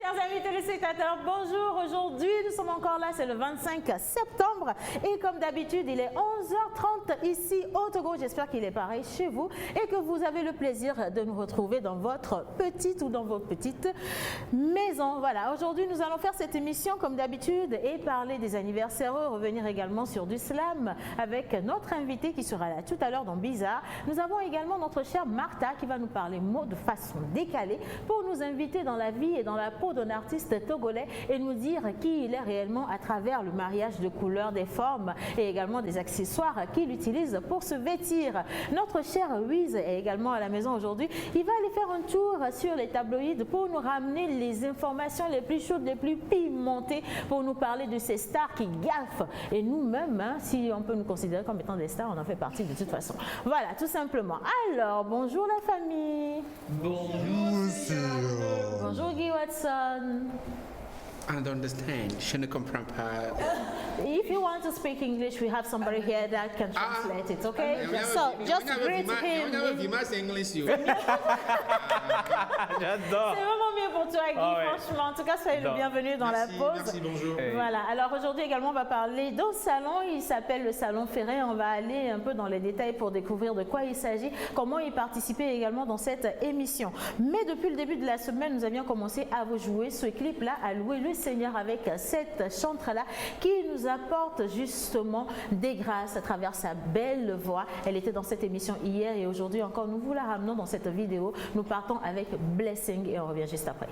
Chers amis téléspectateurs, bonjour. Aujourd'hui, nous sommes encore là, c'est le 25 septembre. Et comme d'habitude, il est 11h30 ici au Togo. J'espère qu'il est pareil chez vous et que vous avez le plaisir de nous retrouver dans votre petite ou dans vos petites maisons. Voilà, aujourd'hui, nous allons faire cette émission comme d'habitude et parler des anniversaires, revenir également sur du slam avec notre invité qui sera là tout à l'heure dans Bizarre. Nous avons également notre chère Martha qui va nous parler mots de façon décalée pour nous inviter dans la vie et dans la peau d'un artiste togolais et nous dire qui il est réellement à travers le mariage de couleurs, des formes et également des accessoires qu'il utilise pour se vêtir. Notre cher Wiz est également à la maison aujourd'hui. Il va aller faire un tour sur les tabloïds pour nous ramener les informations les plus chaudes, les plus pimentées, pour nous parler de ces stars qui gaffent. Et nous-mêmes, hein, si on peut nous considérer comme étant des stars, on en fait partie de toute façon. Voilà, tout simplement. Alors, bonjour la famille. Bonjour. Bonjour Guy Watson. I don't understand. Je ne comprends pas. If you want to speak English, we have somebody here that can translate it, okay? So, just greet him. J'adore. C'est vraiment mieux pour toi, Guy, franchement. En tout cas, soyez le bienvenu dans la pause. Merci, bonjour. Voilà. Alors aujourd'hui également, on va parler d'un salon. Il s'appelle le Salon Ferré. On va aller un peu dans les détails pour découvrir de quoi il s'agit, comment y participer également dans cette émission. Mais depuis le début de la semaine, nous avions commencé à vous jouer ce clip-là, à louer le Seigneur avec cette chantre-là qui nous apporte justement des grâces à travers sa belle voix. Elle était dans cette émission hier et aujourd'hui encore, nous vous la ramenons dans cette vidéo. Nous partons avec Blessing et on revient juste après.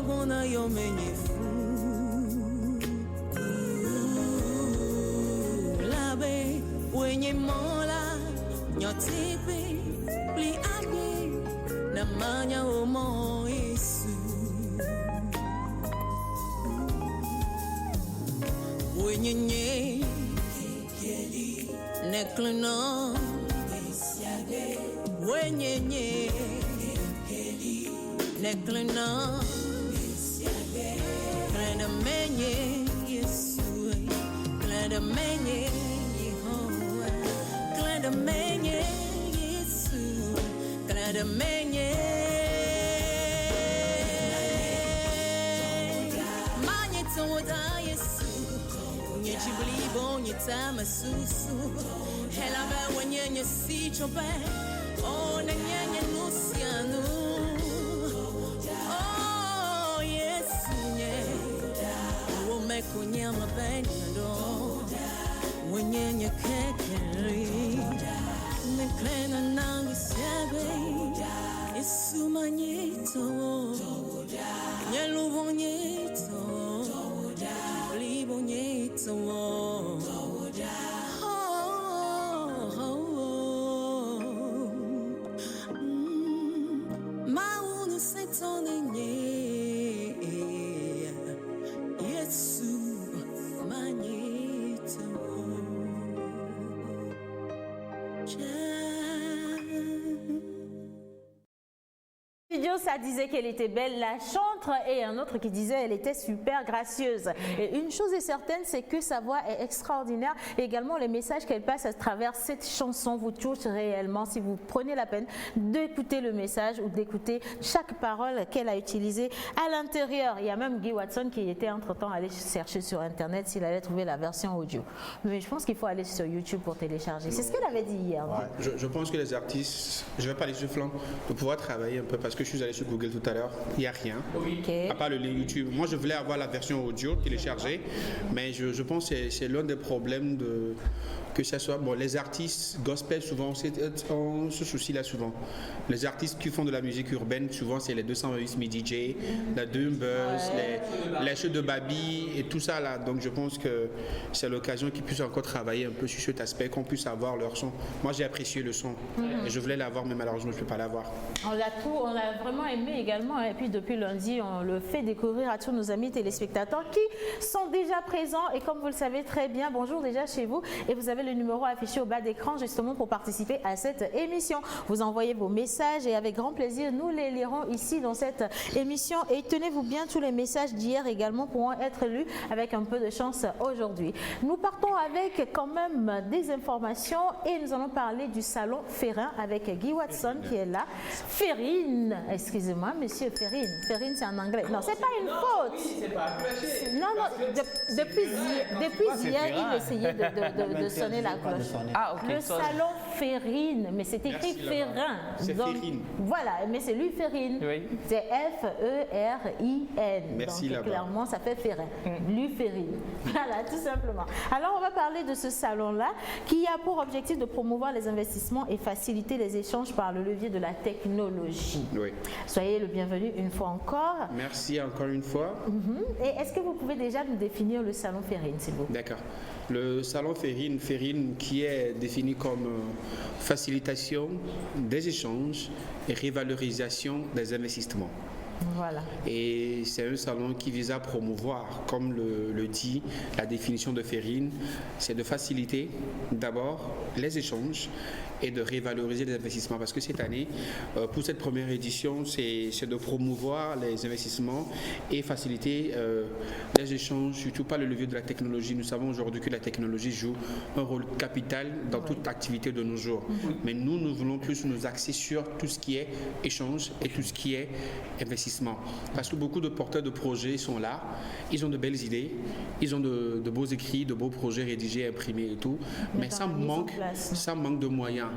Nyogona yo menye fu Labe wenye mola Nyotipi Pli abe Na manya omo isu Wenye nye Neklino Wenye nye Neklino Klenda menye Yesu Klenda menye Yehowa Klenda menye Yesu Klenda menye Manye toda Yesu Nye chiblibo nye tama susu Hela be wenye nye si chope Oh na nye nusianu Oh Yesu nye Uome kunye mabenado Wenye nye kekeri Neklena nangi sebe Yesu manyito Nye lubo nyito Libo nyito Maunu setone nye Yesu manyito Studio, ça disait qu'elle était belle, la chantre, et un autre qui disait qu'elle était super gracieuse. Et une chose est certaine, c'est que sa voix est extraordinaire. Et également, les messages qu'elle passe à travers cette chanson vous touchent réellement. Si vous prenez la peine d'écouter le message ou d'écouter chaque parole qu'elle a utilisée à l'intérieur. Il y a même Guy Watson qui était entre-temps allé chercher sur Internet s'il allait trouver la version audio. Mais je pense qu'il faut aller sur YouTube pour télécharger. C'est ce qu'elle avait dit hier. Ouais, je pense que les artistes, je vais pas aller sur flanc, de pouvoir travailler un peu parce que je suis allé sur Google tout à l'heure, il n'y a rien. Okay. À part le lien YouTube. Moi, je voulais avoir la version audio téléchargée, mais je pense que c'est l'un des problèmes que ce soit. Bon, les artistes gospel, souvent, on se soucie là souvent. Les artistes qui font de la musique urbaine, souvent, c'est les 228 DJ, la Dumbers, les jeux de Babi et tout ça là. Donc, je pense que c'est l'occasion qu'ils puissent encore travailler un peu sur cet aspect, qu'on puisse avoir leur son. Moi, j'ai apprécié le son et je voulais l'avoir, mais malheureusement, je ne peux pas l'avoir. On a vraiment aimé également, et puis depuis lundi, on le fait découvrir à tous nos amis téléspectateurs qui sont déjà présents. Et comme vous le savez très bien, bonjour déjà chez vous, et vous avez le numéro affiché au bas d'écran justement pour participer à cette émission. Vous envoyez vos messages et avec grand plaisir, nous les lirons ici dans cette émission. Et tenez-vous bien, tous les messages d'hier également pourront être lus avec un peu de chance aujourd'hui. Nous partons avec quand même des informations et nous allons parler du salon Ferrin avec Guy Watson qui est là. Ferrine, excusez-moi, monsieur Ferrine. Ferrine, c'est en anglais. Non, c'est pas une faute. C'est pas Depuis hier, il essayait de sonner la cloche. Ah, ok. Le salon Ferrine, mais c'est écrit Ferrin. C'est Donc, Ferrine. voilà, mais c'est lui Ferrine. Oui. C'est F-E-R-I-N. Merci, donc là-bas. clairement, ça fait Ferrin. Lui Ferrine. Voilà, tout simplement. Alors, on va parler de ce salon-là qui a pour objectif de promouvoir les investissements et faciliter les échanges par le levier de la technologie. Oui. Soyez le bienvenu une fois encore. Merci encore une fois. Et est-ce que vous pouvez déjà nous définir le salon Ferrine, s'il vous plaît? D'accord. Le salon Ferrine qui est défini comme facilitation des échanges et revalorisation des investissements. Voilà. Et c'est un salon qui vise à promouvoir, comme le dit la définition de Ferrine, c'est de faciliter d'abord les échanges et de revaloriser les investissements. Parce que cette année, pour cette première édition, c'est de promouvoir les investissements et faciliter les échanges, surtout par le levier de la technologie. Nous savons aujourd'hui que la technologie joue un rôle capital dans toute activité de nos jours. Mais nous voulons plus nous axer sur tout ce qui est échange et tout ce qui est investissement. Parce que beaucoup de porteurs de projets sont là, ils ont de belles idées, ils ont de beaux écrits, de beaux projets rédigés, imprimés et tout, mais ça manque de moyens.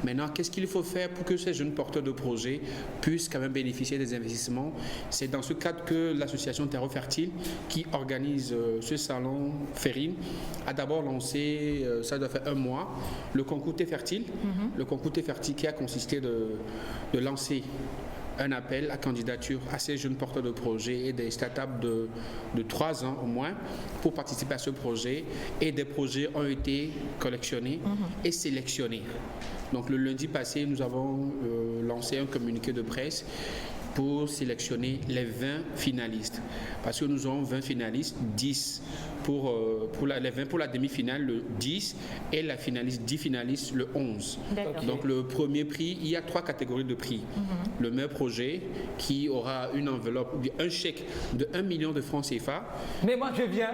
Maintenant, qu'est-ce qu'il faut faire pour que ces jeunes porteurs de projets puissent quand même bénéficier des investissements? C'est dans ce cadre que l'association Terreau Fertile, qui organise ce salon Ferrine, a d'abord lancé, ça doit faire un mois, le concours T Fertile. Le concours T Fertile qui a consisté de lancer un appel à candidature à ces jeunes porteurs de projets et des startups de 3 ans au moins pour participer à ce projet. Et des projets ont été collectionnés et sélectionnés. Donc le lundi passé, nous avons lancé un communiqué de presse pour sélectionner les 20 finalistes. Parce que nous avons 20 finalistes, 10 les 20 pour la demi-finale, le 10, et la finaliste, 10 finalistes, le 11. Donc le premier prix, il y a 3 catégories de prix. Le meilleur projet qui aura une enveloppe, un chèque de 1 million de francs CFA. Mais moi je viens.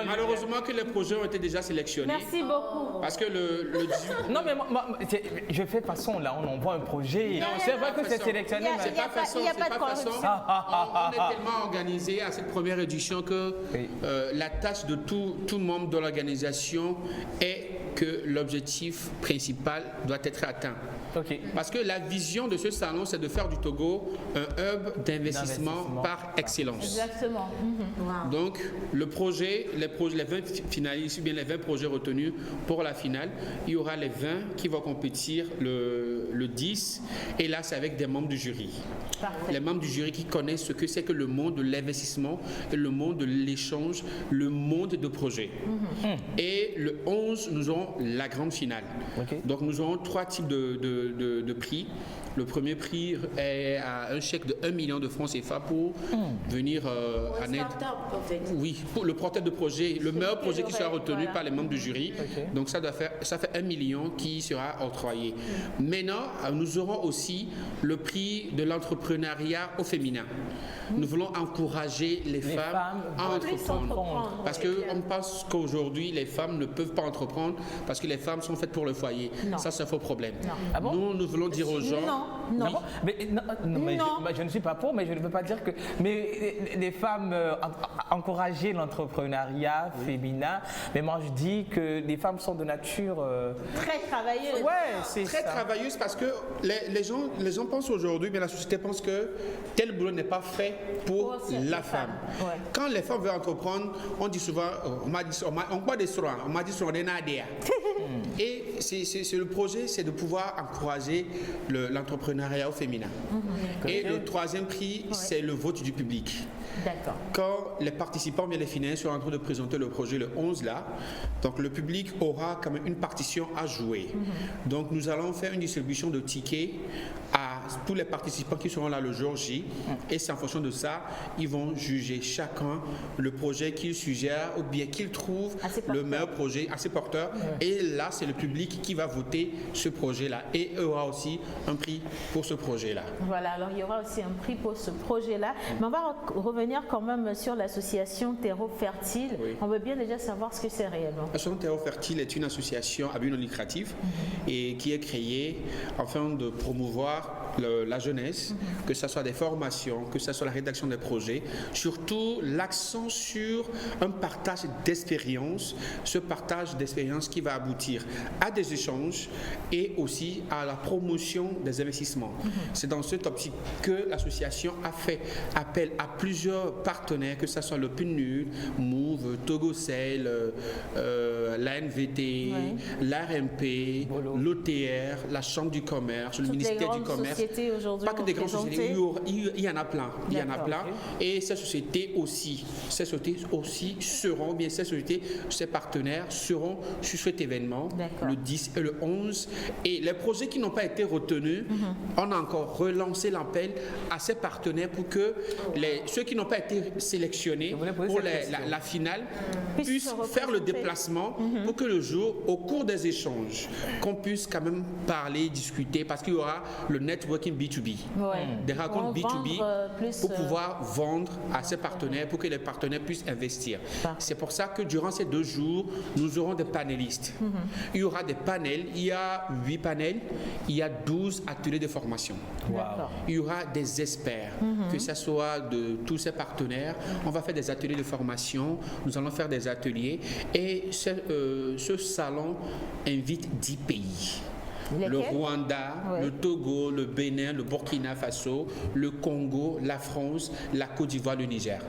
Malheureusement que les projets ont été déjà sélectionnés. Merci beaucoup. Parce que le Non mais moi, je fais façon là, on envoie un projet. C'est vrai que c'est sélectionné. C'est pas façon. On est tellement organisé à cette première édition que la tâche de tout membre de l'organisation est que l'objectif principal doit être atteint. Parce que la vision de ce salon, c'est de faire du Togo un hub d'investissement par excellence. Exactement. Donc, le projet, les 20 finalistes, ou bien les 20 projets retenus pour la finale, il y aura les 20 qui vont compétir le 10, et là, c'est avec des membres du jury. Parfait. Les membres du jury qui connaissent ce que c'est que le monde de l'investissement, le monde de l'échange, le monde de projet. Et le 11, nous aurons la grande finale. Donc, nous aurons 3 types de prix. Le premier prix est à un chèque de 1 million de francs CFA pour venir en aide. Oui, pour le porteur de projet, le meilleur projet qui sera retenu par les membres du jury. Donc ça fait 1 million qui sera octroyé. Maintenant, nous aurons aussi le prix de l'entrepreneuriat au féminin. Nous voulons encourager les femmes à entreprendre. Parce qu'on pense qu'aujourd'hui, les femmes ne peuvent pas entreprendre parce que les femmes sont faites pour le foyer. Non. Ça, c'est un faux problème. Ah bon? Nous voulons dire aux gens... Non. Ah bon? Mais je ne suis pas pour, mais je ne veux pas dire que... Mais les femmes, encourager l'entrepreneuriat féminin, mais moi je dis que les femmes sont de nature... Très travailleuses. Ouais, c'est très travailleuses parce que les gens pensent aujourd'hui, mais la société pense que tel boulot n'est pas fait pour la femme. Ouais. Quand les femmes veulent entreprendre, on dit souvent, on boit des soins, on m'a dit souvent des nadia. Et c'est le projet, c'est de pouvoir encourager l'entrepreneuriat au féminin. Et le troisième prix, c'est le vote du public. D'accord. Quand les participants, bien les finalistes, sont en train de présenter le projet le 11 là, donc le public aura quand même une partition à jouer. Donc nous allons faire une distribution de tickets à tous les participants qui seront là le jour J, et c'est en fonction de ça, ils vont juger chacun le projet qu'ils suggèrent ou bien qu'ils trouvent le meilleur projet, assez porteur. Et là, c'est le public qui va voter ce projet-là. Et il y aura aussi un prix pour ce projet-là. Voilà, alors il y aura aussi un prix pour ce projet-là. Mais on va revenir quand même sur l'association Terreau Fertile. On veut bien déjà savoir ce que c'est réellement. L'association Terreau Fertile est une association à but non lucratif et qui est créée afin de promouvoir la jeunesse, que ce soit des formations, que ce soit la rédaction des projets, surtout l'accent sur un partage d'expérience, ce partage d'expérience qui va aboutir à des échanges et aussi à la promotion des investissements. C'est dans cette optique que l'association a fait appel à plusieurs partenaires, que ce soit le PNUD, Move, Togocel, l'ANVT, l'ARMP, l'OTR, la Chambre du commerce, le ministère du commerce. Pas que des grandes sociétés, il y en a plein. Il y en a plein. Et ces sociétés aussi seront, bien ces sociétés, ces partenaires seront sur cet événement le 10 et le 11. Et les projets qui n'ont pas été retenus, on a encore relancé l'appel à ces partenaires pour que ceux qui n'ont pas été sélectionnés pour la finale puissent faire le déplacement pour que le jour, au cours des échanges, qu'on puisse quand même parler, discuter, parce qu'il y aura le networking B2B, des rencontres B2B pour pouvoir vendre à ces partenaires, pour que les partenaires puissent investir. C'est pour ça que durant ces 2 jours, nous aurons des panélistes. Il y aura des panels, il y a 8 panels, il y a 12 ateliers de formation. Il y aura des experts, que ce soit de tous ces partenaires. On va faire des ateliers de formation, nous allons faire des ateliers et ce salon invite 10 pays. le Rwanda, Oui. le Togo, le Bénin, le Burkina Faso, le Congo, la France, la Côte d'Ivoire, le Niger.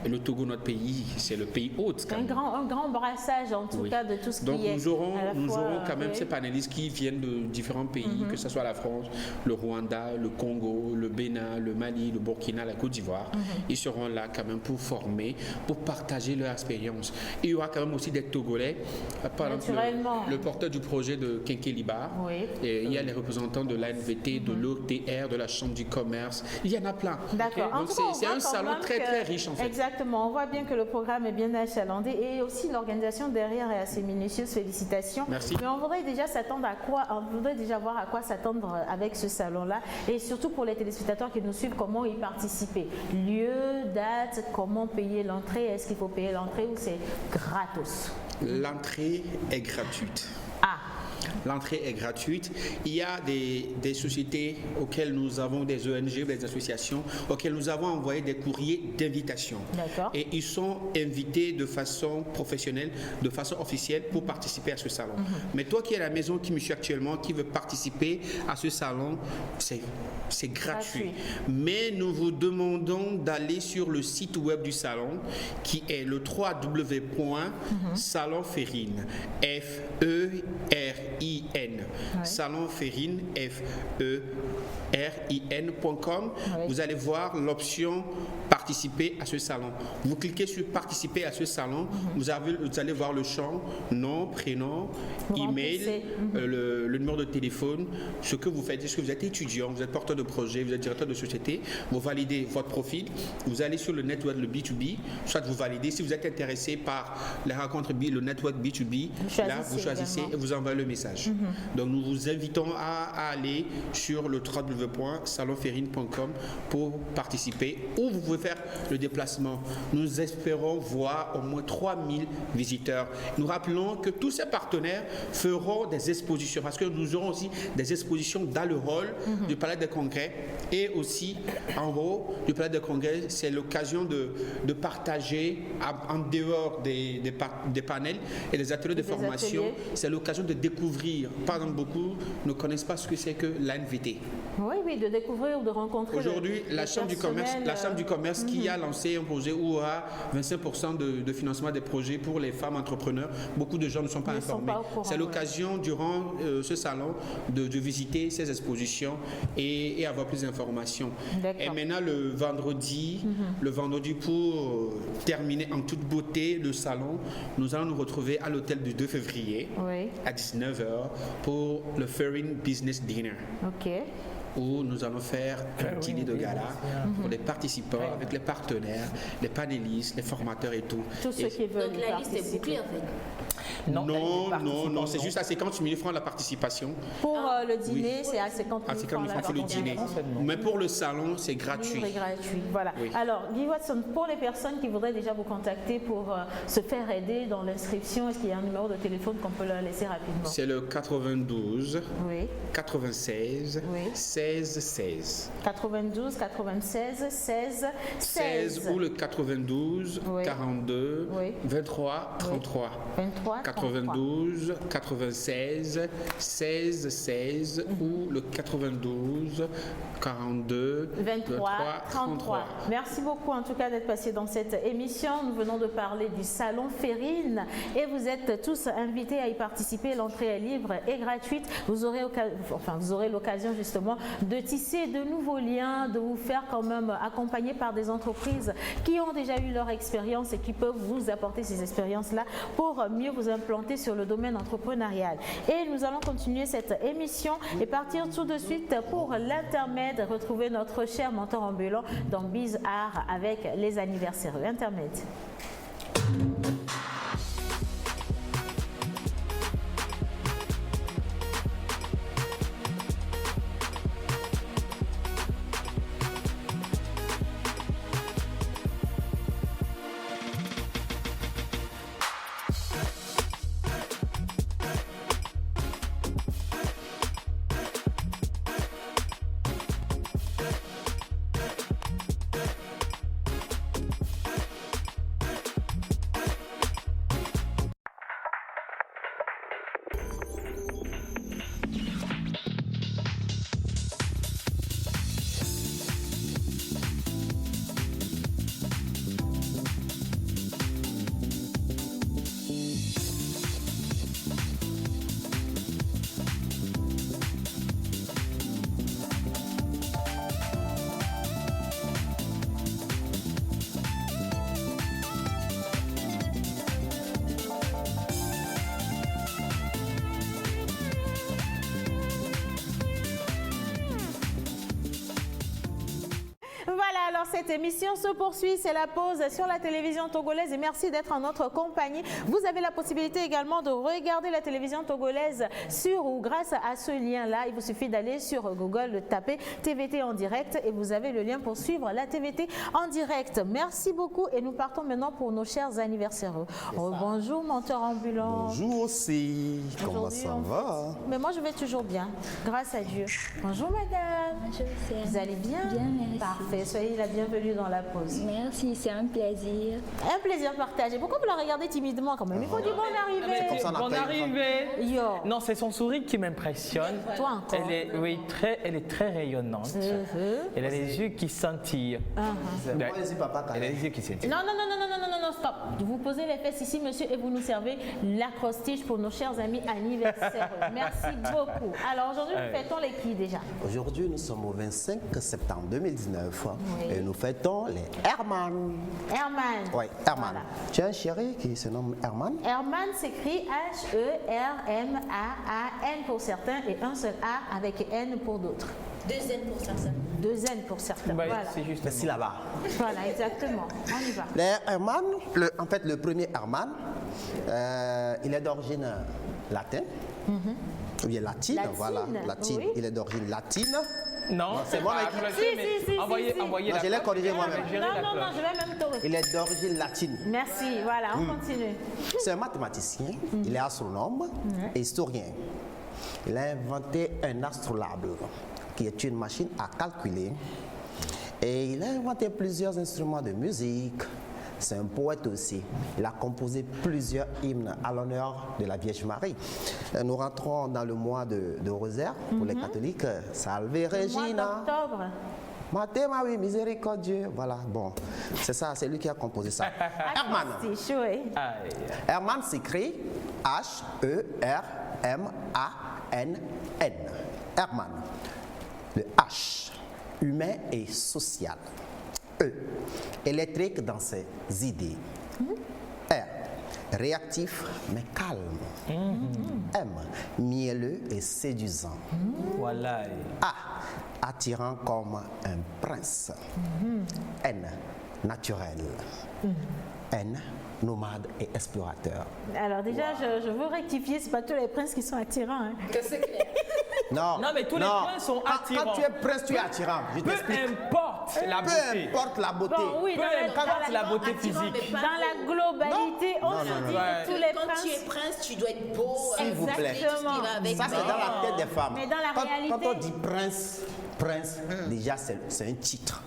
Et le Togo, notre pays, c'est le pays hôte. quand Un même. grand brassage en tout Oui. cas de tout ce Donc qui est. nous aurons à la nous fois, aurons quand même oui. ces panélistes qui viennent de différents pays, que ce soit la France, le Rwanda, le Congo, le Bénin, le Mali, le Burkina, la Côte d'Ivoire. Ils seront là quand même pour former, pour partager leur expérience. Il y aura quand même aussi des Togolais, par exemple Naturellement. le porteur du projet de Kenkeliba. Oui. Et il y a les représentants de l'ANVT, de l'OTR, de la Chambre du commerce. Il y en a plein. D'accord. En Donc tout cas, on c'est voit un quand salon même très que- très riche en fait. Exactement. On voit bien que le programme est bien achalandé et aussi l'organisation derrière est assez minutieuse. Félicitations. Merci. Mais on voudrait déjà s'attendre à quoi, on voudrait déjà voir à quoi s'attendre avec ce salon-là et surtout pour les téléspectateurs qui nous suivent, comment y participer. Lieu, date, comment payer l'entrée, est-ce qu'il faut payer l'entrée ou c'est gratos? L'entrée est gratuite. Ah, L'entrée est gratuite. Il y a des sociétés auxquelles nous avons, des ONG, des associations, auxquelles nous avons envoyé des courriers d'invitation. D'accord. Et ils sont invités de façon professionnelle, de façon officielle pour participer à ce salon. Mais toi qui es à la maison, qui me suis actuellement, qui veut participer à ce salon, c'est gratuit. Gratuit. Mais nous vous demandons d'aller sur le site web du salon qui est le www.salonferrine, F-E-R-I-N, salonferrine, F-E-R-I-N.com. Oui. Vous allez voir l'option participer à ce salon. Vous cliquez sur participer à ce salon, vous allez voir le champ, nom, prénom, Vous email, remplissez. le numéro de téléphone, ce que vous faites. Est-ce que vous êtes étudiant, vous êtes porteur de projet, vous êtes directeur de société, vous validez votre profil, vous allez sur le network, le B2B, soit vous validez. Si vous êtes intéressé par les rencontres le network B2B, là vous choisissez également. et vous envoyez le message. Donc nous vous invitons à aller sur le www.salonferrine.com pour participer, ou vous pouvez faire le déplacement. Nous espérons voir au moins 3000 visiteurs. Nous rappelons que tous ces partenaires feront des expositions, parce que nous aurons aussi des expositions dans le hall du Palais des Congrès et aussi en haut du Palais des Congrès. C'est l'occasion de partager en dehors des panels et des ateliers de Des formation. ateliers. C'est l'occasion de découvrir. Par exemple, beaucoup ne connaissent pas ce que c'est que l'ANVT. oui, de découvrir, de rencontrer. Aujourd'hui, le la Chambre du commerce qui a lancé un projet où aura 25% de financement des projets pour les femmes entrepreneurs. Beaucoup de gens ne sont pas Ne sont informés. pas au courant, C'est l'occasion durant ce salon de visiter ces expositions et avoir plus d'informations. D'accord. Et maintenant le vendredi pour terminer en toute beauté le salon, nous allons nous retrouver à l'hôtel du 2 février Oui, à 19h pour le Ferrine Business Dinner, ok. où nous allons faire un dîner de gala pour les participants, avec les partenaires, les panélistes, les formateurs et tout. Tous ceux Et- qui veulent Donc la liste est participer. bouclée en fait. Non, c'est juste à 50 000 francs la participation. Pour le dîner, c'est à 50 000 À 50 000 la francs pour le partie. dîner. Mais pour le salon, c'est gratuit. Libre et gratuit. Voilà. Oui. Alors, Guy Watson, pour les personnes qui voudraient déjà vous contacter pour se faire aider dans l'inscription, est-ce qu'il y a un numéro de téléphone qu'on peut leur laisser rapidement? C'est le 92 Oui. 96 Oui. 16 16. 92, 96, 16, 16 ou le 92 Oui. 42 Oui. 23 33. 23, 92 96 16 16 ou le 92 42 23, 33. Merci beaucoup en tout cas d'être passé dans cette émission. Nous venons de parler du salon Ferrine et vous êtes tous invités à y participer. L'entrée est libre et gratuite. Vous aurez l'occasion justement de tisser de nouveaux liens, de vous faire quand même accompagner par des entreprises qui ont déjà eu leur expérience et qui peuvent vous apporter ces expériences-là pour mieux vous implanter sur le domaine entrepreneurial. Et nous allons continuer cette émission et partir tout de suite pour l'intermède, retrouver notre cher mentor ambulant dans Biz Art avec les anniversaires. Intermède. alors cette émission se poursuit, c'est la pause sur la télévision togolaise et merci d'être en notre compagnie. Vous avez la possibilité également de regarder la télévision togolaise sur ou grâce à ce lien-là. Il vous suffit d'aller sur Google, de taper TVT en direct et vous avez le lien pour suivre la TVT en direct. Merci beaucoup et nous partons maintenant pour nos chers anniversaires. Bonjour menteur ambulant. Bonjour aussi, comment ça va? Mais moi je vais toujours bien, grâce à Dieu. Bonjour madame. Bonjour, Vous allez bien? Bien, merci. Parfait, soyez la bienvenue dans la pause. Merci, c'est un plaisir. Un plaisir partagé. Pourquoi vous la regardez timidement quand même? Il faut dire bonne arrivée. Comme ça, on Bonne appelle. arrivée. Yo. Non, c'est son sourire qui m'impressionne. Toi encore. Elle est très rayonnante. Elle a les yeux qui scintillent. Ouais. Vas-y, papa, Elle a les yeux qui scintillent. Non, stop. Vous posez les fesses ici, monsieur, et vous nous servez l'acrostiche pour nos chers amis anniversaires. Merci beaucoup. Alors aujourd'hui, nous fêtons les qui déjà? Aujourd'hui, nous sommes au 25 septembre 2019 et nous fêtons les Herman. Herman. Oui, Herman. Voilà. Tu as un chéri qui se nomme Herman? Herman s'écrit H-E-R-M-A-A-N pour certains et un seul A avec N pour d'autres. 2 N pour certains. 2 N pour certains. Bah, Voilà. c'est juste. Merci là-bas. Voilà, exactement. On y va. Les Herman, en fait, le premier Herman, il est d'origine latine. Ou bien latine, Latine, voilà, latine. oui. Il est d'origine latine. Non, c'est moi pas qui- appelé, mais Si, envoyez si. envoyez Non, la je l'ai preuve. corrigé moi-même. Gérez la Non, preuve. je vais même te Il est d'origine latine. Merci, voilà, on continue. C'est un mathématicien, il est astronome et historien. Il a inventé un astrolabe, qui est une machine à calculer. Et il a inventé plusieurs instruments de musique. C'est un poète aussi. Il a composé plusieurs hymnes à l'honneur de la Vierge Marie. Nous rentrons dans le mois de rosaire pour les catholiques. Salve Mois Regina. d'octobre. Maté Marie, miséricordieux. Voilà, bon. C'est ça, c'est lui qui a composé ça. Herman. Acrostiche, oui. Aïe. Herman s'écrit H-E-R-M-A-N-N. Herman. Le H, humain et social. E, électrique dans ses idées. R, réactif mais calme. M, mielleux et séduisant. Voilà. A, attirant comme un prince. N, naturel. N, nomade et explorateur. Alors déjà, je veux rectifier, c'est pas tous les princes qui sont attirants. Hein. Non, Non, mais tous les princes sont attirants. Quand tu es prince, tu es attirant. Je Peu t'explique. importe la Peu beauté. importe la beauté. Bon, oui, Peu importe la beauté physique. dans la globalité, on se dit que tous les Quand tu es princes... prince, tu dois être beau. S'il vous plaît. Exactement. Ça, c'est dans la tête des femmes. Mais dans la Quand réalité- on dit prince, déjà, c'est un titre.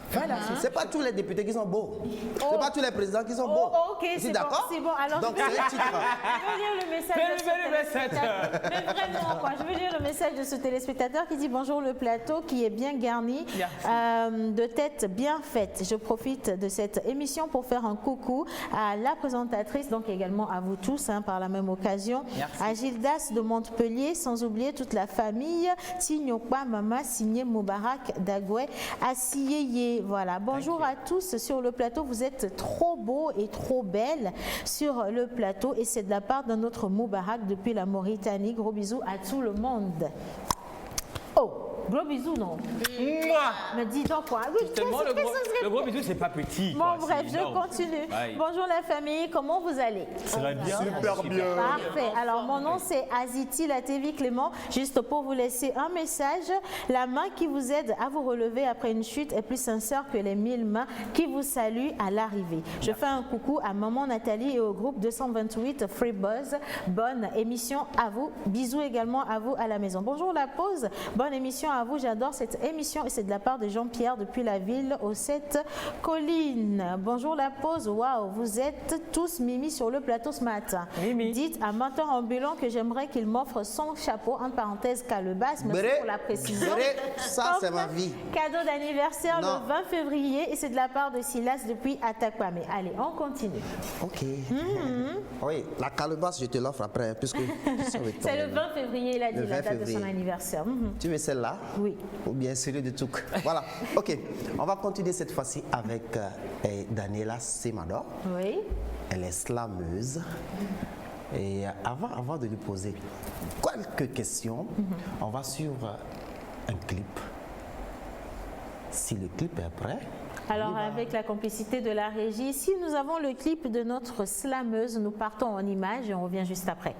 C'est pas tous les députés qui sont beaux. C'est pas tous les présidents qui sont beaux. Oh, ok, Je suis c'est d'accord? bon, c'est bon. Alors, Donc, je vais c'est un titre. je veux lire le message de ce téléspectateur. Le vrai nom, quoi. Je veux lire le message de ce téléspectateur qui dit bonjour le plateau qui est bien garni, de tête bien faite. Je profite de cette émission pour faire un coucou à la présentatrice, donc également à vous tous hein, par la même occasion. Merci. À Gildas de Montpellier, sans oublier toute la famille. Signokpa, Mama, signé Moubarak, Dagoué, Assiyeye. Voilà. Bonjour à tous sur le plateau. Vous êtes trop beaux et trop belles sur le plateau et c'est de la part d'un autre Moubarak depuis la Mauritanie. Gros bisous à tout le monde. Oh, gros bisous, non? Moi. Mais dis donc quoi? Oui, Justement, qu'est-ce que ce serait- le gros bisou, c'est pas petit. Bon, quoi, bref, c'est je énorme. continue. Aïe. Bonjour la famille, comment vous allez? Ça va bien. Super bien. Parfait. Alors, mon nom, c'est Aziti Latévi Clément. Juste pour vous laisser un message, la main qui vous aide à vous relever après une chute est plus sincère que les 1000 mains qui vous saluent à l'arrivée. Je fais un coucou à maman Nathalie et au groupe 228 Free Buzz. Bonne émission à vous. Bisous également à vous à la maison. Bonjour la pause. Bonne émission à vous. J'adore cette émission et c'est de la part de Jean-Pierre depuis la ville aux 7 collines. Bonjour la pause. Waouh, vous êtes tous Mimi sur le plateau ce matin. Mimi. Dites à menteur ambulant que j'aimerais qu'il m'offre son chapeau, en parenthèse calebasse. Merci Bré, pour la précision. bré, ça, c'est Comme ma vie. Cadeau d'anniversaire Non. le 20 février et c'est de la part de Silas depuis Atakwame. Allez, on continue. Ok. Oui, la calebasse, je te l'offre après, puisque ça va être C'est le ton- 20 février, il a dit Le la 20 date de son février. anniversaire. Tu veux celle-là? Oui. Ou bien celui de Touk. Voilà. Ok. On va continuer cette fois-ci avec Daniela Semador. Oui. Elle est slameuse. Et avant de lui poser quelques questions, on va suivre un clip. Si le clip est prêt. Alors, avec la complicité de la régie, ici, nous avons le clip de notre slameuse. Nous partons en images et on revient juste après.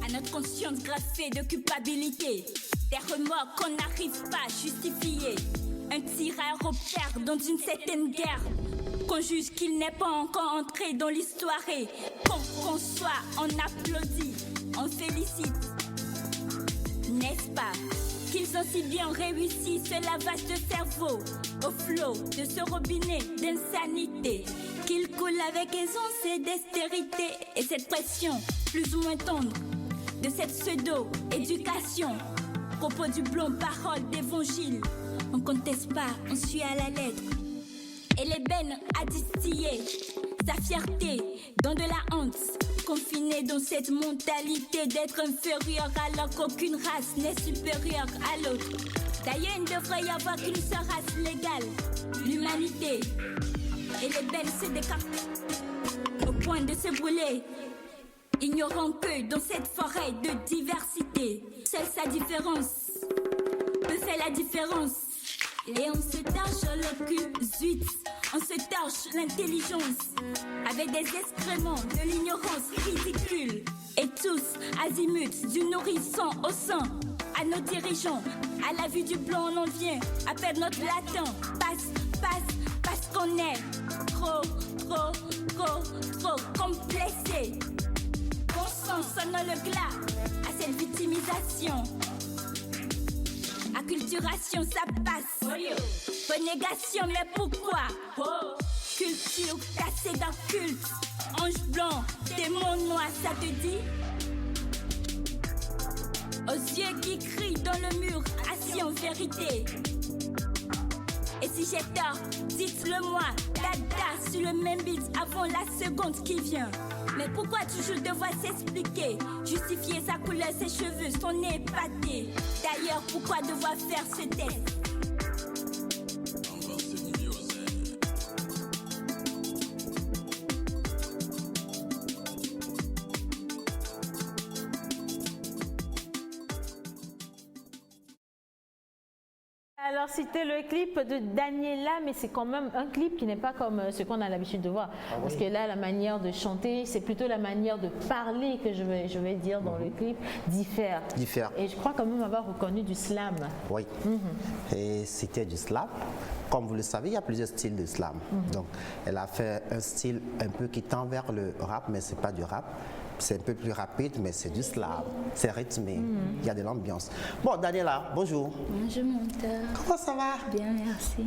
À notre conscience graffée de culpabilité, des remords qu'on n'arrive pas à justifier. Un tir à repère dans une certaine guerre, qu'on juge qu'il n'est pas encore entré dans l'histoire et qu'on soit, on applaudit, on félicite. N'est-ce pas qu'ils ont si bien réussi ce lavage de cerveau au flot de ce robinet d'insanité, qu'il coule avec aisance et d'estérité, et cette pression plus ou moins tendre de cette pseudo-éducation, propos du blond, parole d'évangile. On conteste pas, on suit à la lettre. Et l'ébène a distillé sa fierté dans de la honte, confiné dans cette mentalité d'être inférieur alors qu'aucune race n'est supérieure à l'autre. D'ailleurs, il ne devrait y avoir qu'une seule race légale, l'humanité. Et l'ébène se décapite au point de se brûler, ignorant que dans cette forêt de diversité, seule sa différence peut faire la différence. Et on se tâche le cul, zut, on se tâche l'intelligence avec des excréments de l'ignorance ridicule. Et tous, azimuts, du nourrisson au sein, à nos dirigeants, à la vue du blanc, on en vient à perdre notre latin. Parce qu'on est trop complexé. Bon sang sonne le glas à cette victimisation. Acculturation, ça passe. Renégation, mais pourquoi? Culture cassée d'un culte. Ange blanc, démon noir, ça te dit? Aux yeux qui crient dans le mur, assis en vérité. Et si j'ai tort, dites-le moi. Dada sur le même beat avant la seconde qui vient. Mais pourquoi toujours devoir s'expliquer? Justifier sa couleur, ses cheveux, son nez épaté. D'ailleurs, pourquoi devoir faire ce test? Alors, c'était le clip de Daniela, mais c'est quand même un clip qui n'est pas comme ce qu'on a l'habitude de voir. Parce que là, la manière de chanter, c'est plutôt la manière de parler que je vais dire dans le clip, diffère. Et je crois quand même avoir reconnu du slam. Oui. Et c'était du slam. Comme vous le savez, il y a plusieurs styles de slam. Donc, elle a fait un style un peu qui tend vers le rap, mais ce n'est pas du rap. C'est un peu plus rapide, mais c'est du slam. C'est rythmé. Il y a de l'ambiance. Bon, Daniela, bonjour. Bonjour, monteur. Comment ça va? Bien, merci.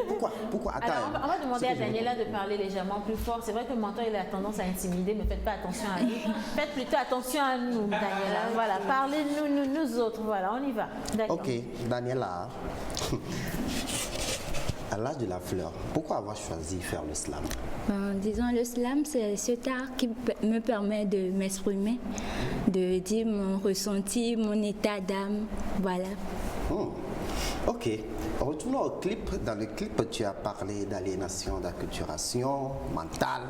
Pourquoi? Attends. Alors, on va demander à Daniela de parler légèrement plus fort. C'est vrai que le mentor, il a tendance à intimider, mais faites pas attention à lui. Faites plutôt attention à nous, Daniela. Voilà, parlez-nous, nous autres. Voilà, on y va. D'accord. Ok, Daniela. À l'âge de la fleur, pourquoi avoir choisi de faire le slam? Disons, le slam, c'est cet art qui me permet de m'exprimer, de dire mon ressenti, mon état d'âme. Voilà. Ok. Retournons au clip. Dans le clip, tu as parlé d'aliénation, d'acculturation mentale,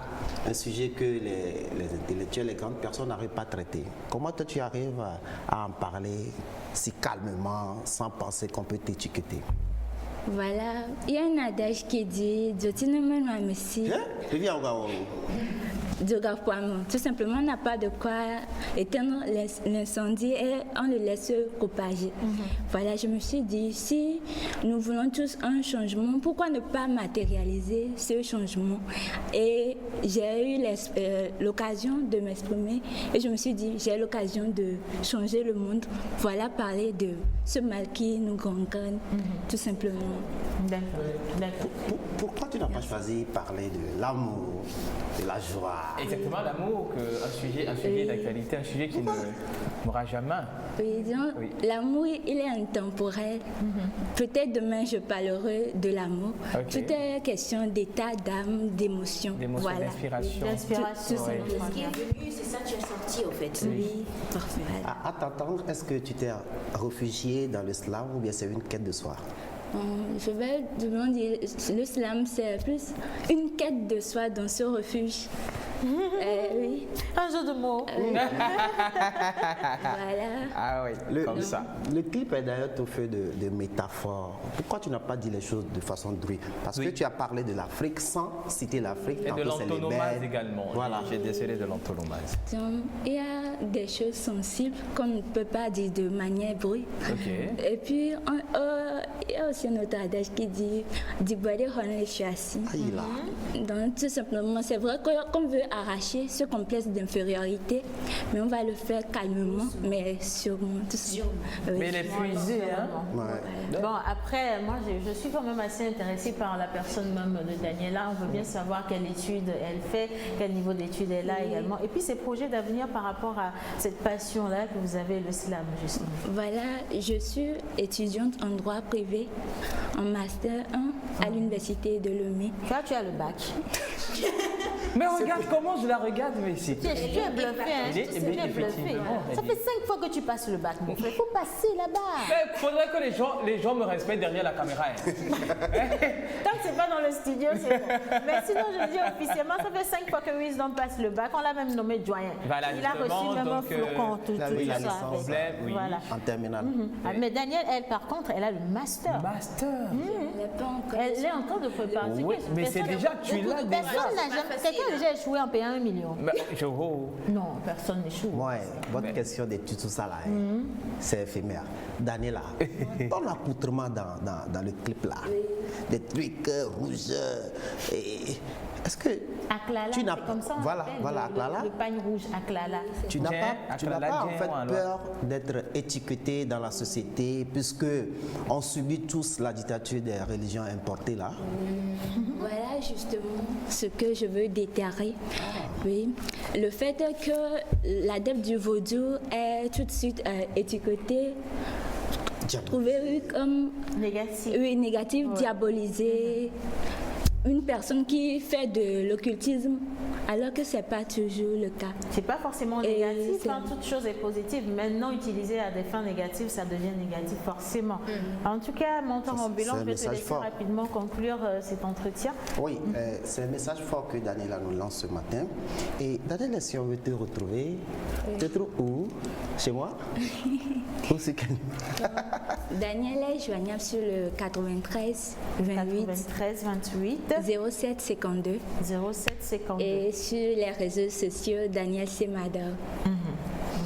un sujet que les intellectuels, les grandes personnes n'arrivent pas à traiter. Comment toi, tu arrives à en parler si calmement, sans penser qu'on peut t'étiqueter? Voilà, il y a un adage qui dit tout simplement, on n'a pas de quoi éteindre l'incendie et on le laisse propager. Voilà, je me suis dit, si nous voulons tous un changement, pourquoi ne pas matérialiser ce changement? Et j'ai eu l'occasion de m'exprimer et je me suis dit, j'ai l'occasion de changer le monde. Voilà, parler de ce mal qui nous gangrène, tout simplement. D'accord. Pourquoi tu n'as pas choisi de parler de l'amour, de la joie? Exactement, l'amour, un sujet d'actualité, un sujet qui ne mourra jamais. Oui, disons, l'amour, il est intemporel. Peut-être demain, je parlerai de l'amour. Tout est question d'état d'âme, d'émotion. Voilà. D'inspiration. D'inspiration. Ce qui est venu, c'est ça que tu as sorti, au fait. Oui, parfait. À t'entendre, est-ce que tu t'es réfugié dans le slam ou bien c'est une quête de soi? Je vais demander, le slam, c'est plus une quête de soi dans ce refuge. Oui, Un jeu de mots. voilà. Ah oui, comme ça. Le clip est d'ailleurs tout fait de métaphores. Pourquoi tu n'as pas dit les choses de façon druide? Parce que tu as parlé de l'Afrique sans citer l'Afrique. Et de l'antonomase également. Voilà. J'ai décelé de l'antonomase. Donc, il y a des choses sensibles qu'on ne peut pas dire de manière brute. Ok. Et puis, il y a aussi un autre adage qui dit « Dibouade rend les chassis ». Aïe là. Donc, tout simplement, c'est vrai qu'on veut arracher ce complexe d'infériorité, mais on va le faire calmement, mais sûrement. Tout sûrement. Mais il est puisé, hein. Ouais. Bon, après, moi, je suis quand même assez intéressée par la personne même de Daniela. On veut bien savoir quelle étude elle fait, quel niveau d'études elle a également. Et puis, ses projets d'avenir par rapport à cette passion-là que vous avez, le slam, justement. Voilà, je suis étudiante en droit privé, en master 1 à l'université de Lomé. Toi, tu as le bac. Mais regarde comment je la regarde, mais ici. Tu es bluffé, hein. Il est- Tu es bluffé. effectivement, Ça fait 5 fois que tu passes le bac, mon frère. Il faut passer là-bas. Il faudrait que les gens me respectent derrière la caméra. Hein. Tant que c'est pas dans le studio, c'est bon. Mais sinon, je dis officiellement, ça fait 5 fois que Wisdom passe le bac. On l'a même nommé doyen. Voilà, Il a justement, reçu même un donc, flocon, tout il a eu la ça. licence, oui. Voilà. En terminale. Ah, mais Danielle, elle, par contre, elle a le master. Master. Elle est en train de préparer. Oui, mais c'est déjà, tu l'as déjà. Personne n'a jamais. Quelqu'un a déjà échoué en payant 1 million. Mais, oh. Non, personne n'échoue. Ouais, votre question d'études, tout ça là, hein, c'est éphémère. Daniela, ton accoutrement dans le clip là, des trucs rouges, est-ce que Aklala, tu n'as c'est comme ça. on voilà, appelle voilà, Aklala. le pagne rouge, Aklala. Tu n'as Bien, pas, tu n'as Aklala, pas en bien, fait alors. peur d'être étiqueté dans la société puisque on subit tous la dictature des religions importées là. Voilà justement ce que je veux déterrer. Oui. Le fait que l'adepte du vaudou est tout de suite étiqueté, trouvé comme Négatif. négatif, diabolisé. Une personne qui fait de l'occultisme alors que ce n'est pas toujours le cas. C'est pas forcément Et négatif, c'est- hein, toute chose est positive. Maintenant, utilisé à des fins négatives, ça devient négatif forcément. En tout cas, Mentor ambulant, c'est un je vais te message laisser fort. rapidement conclure cet entretien. Oui, c'est un message fort que Daniela nous lance ce matin. Et Daniela, si on veut te retrouver, tu te trouves où? Chez moi? Ou c'est quel? Daniel est joignable sur le 93 28 93 28 07 52 07 52. et sur les réseaux sociaux Daniel Semador.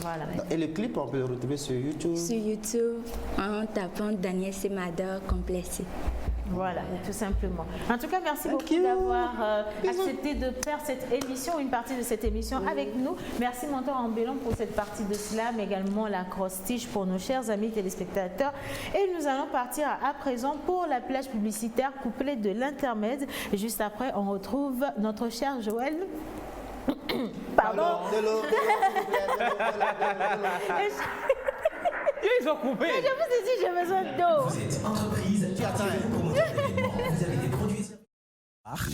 Voilà. Et le clip, on peut le retrouver sur YouTube. Sur YouTube en tapant Daniel Semador complexe. Voilà, tout simplement. En tout cas, merci beaucoup d'avoir accepté de faire cette émission, une partie de cette émission avec nous. Merci Mentor Ambulant pour cette partie de slam, également la cross-tige pour nos chers amis téléspectateurs. Et nous allons partir à présent pour la plage publicitaire couplée de l'intermède. Et juste après, on retrouve notre cher Joël. Pardon. De l'eau. Ils ont coupé. Je vous ai dit, j'ai besoin d'eau. Vous êtes entreprise, activez vos promoteurs d'événements. Vous avez des produits.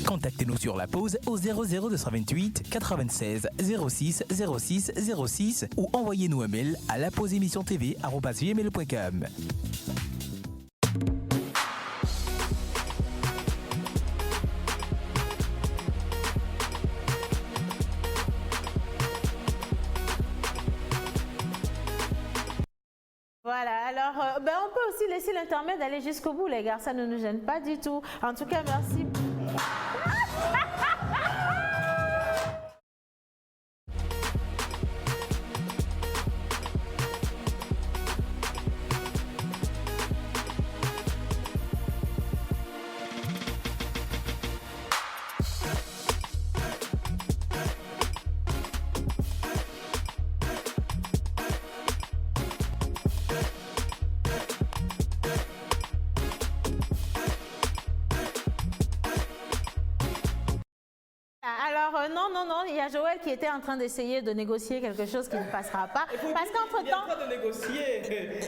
Contactez-nous sur la pause au 00228 96 06 06 06 ou envoyez-nous un mail à lapauseémissiontv@gmail.com. Voilà, alors on peut aussi laisser l'intermède aller jusqu'au bout, les gars, ça ne nous gêne pas du tout. En tout cas, merci. Alors, non, il y a Joël qui était en train d'essayer de négocier quelque chose qui ne passera pas. Parce qu'entre-temps, Il est en train de négocier.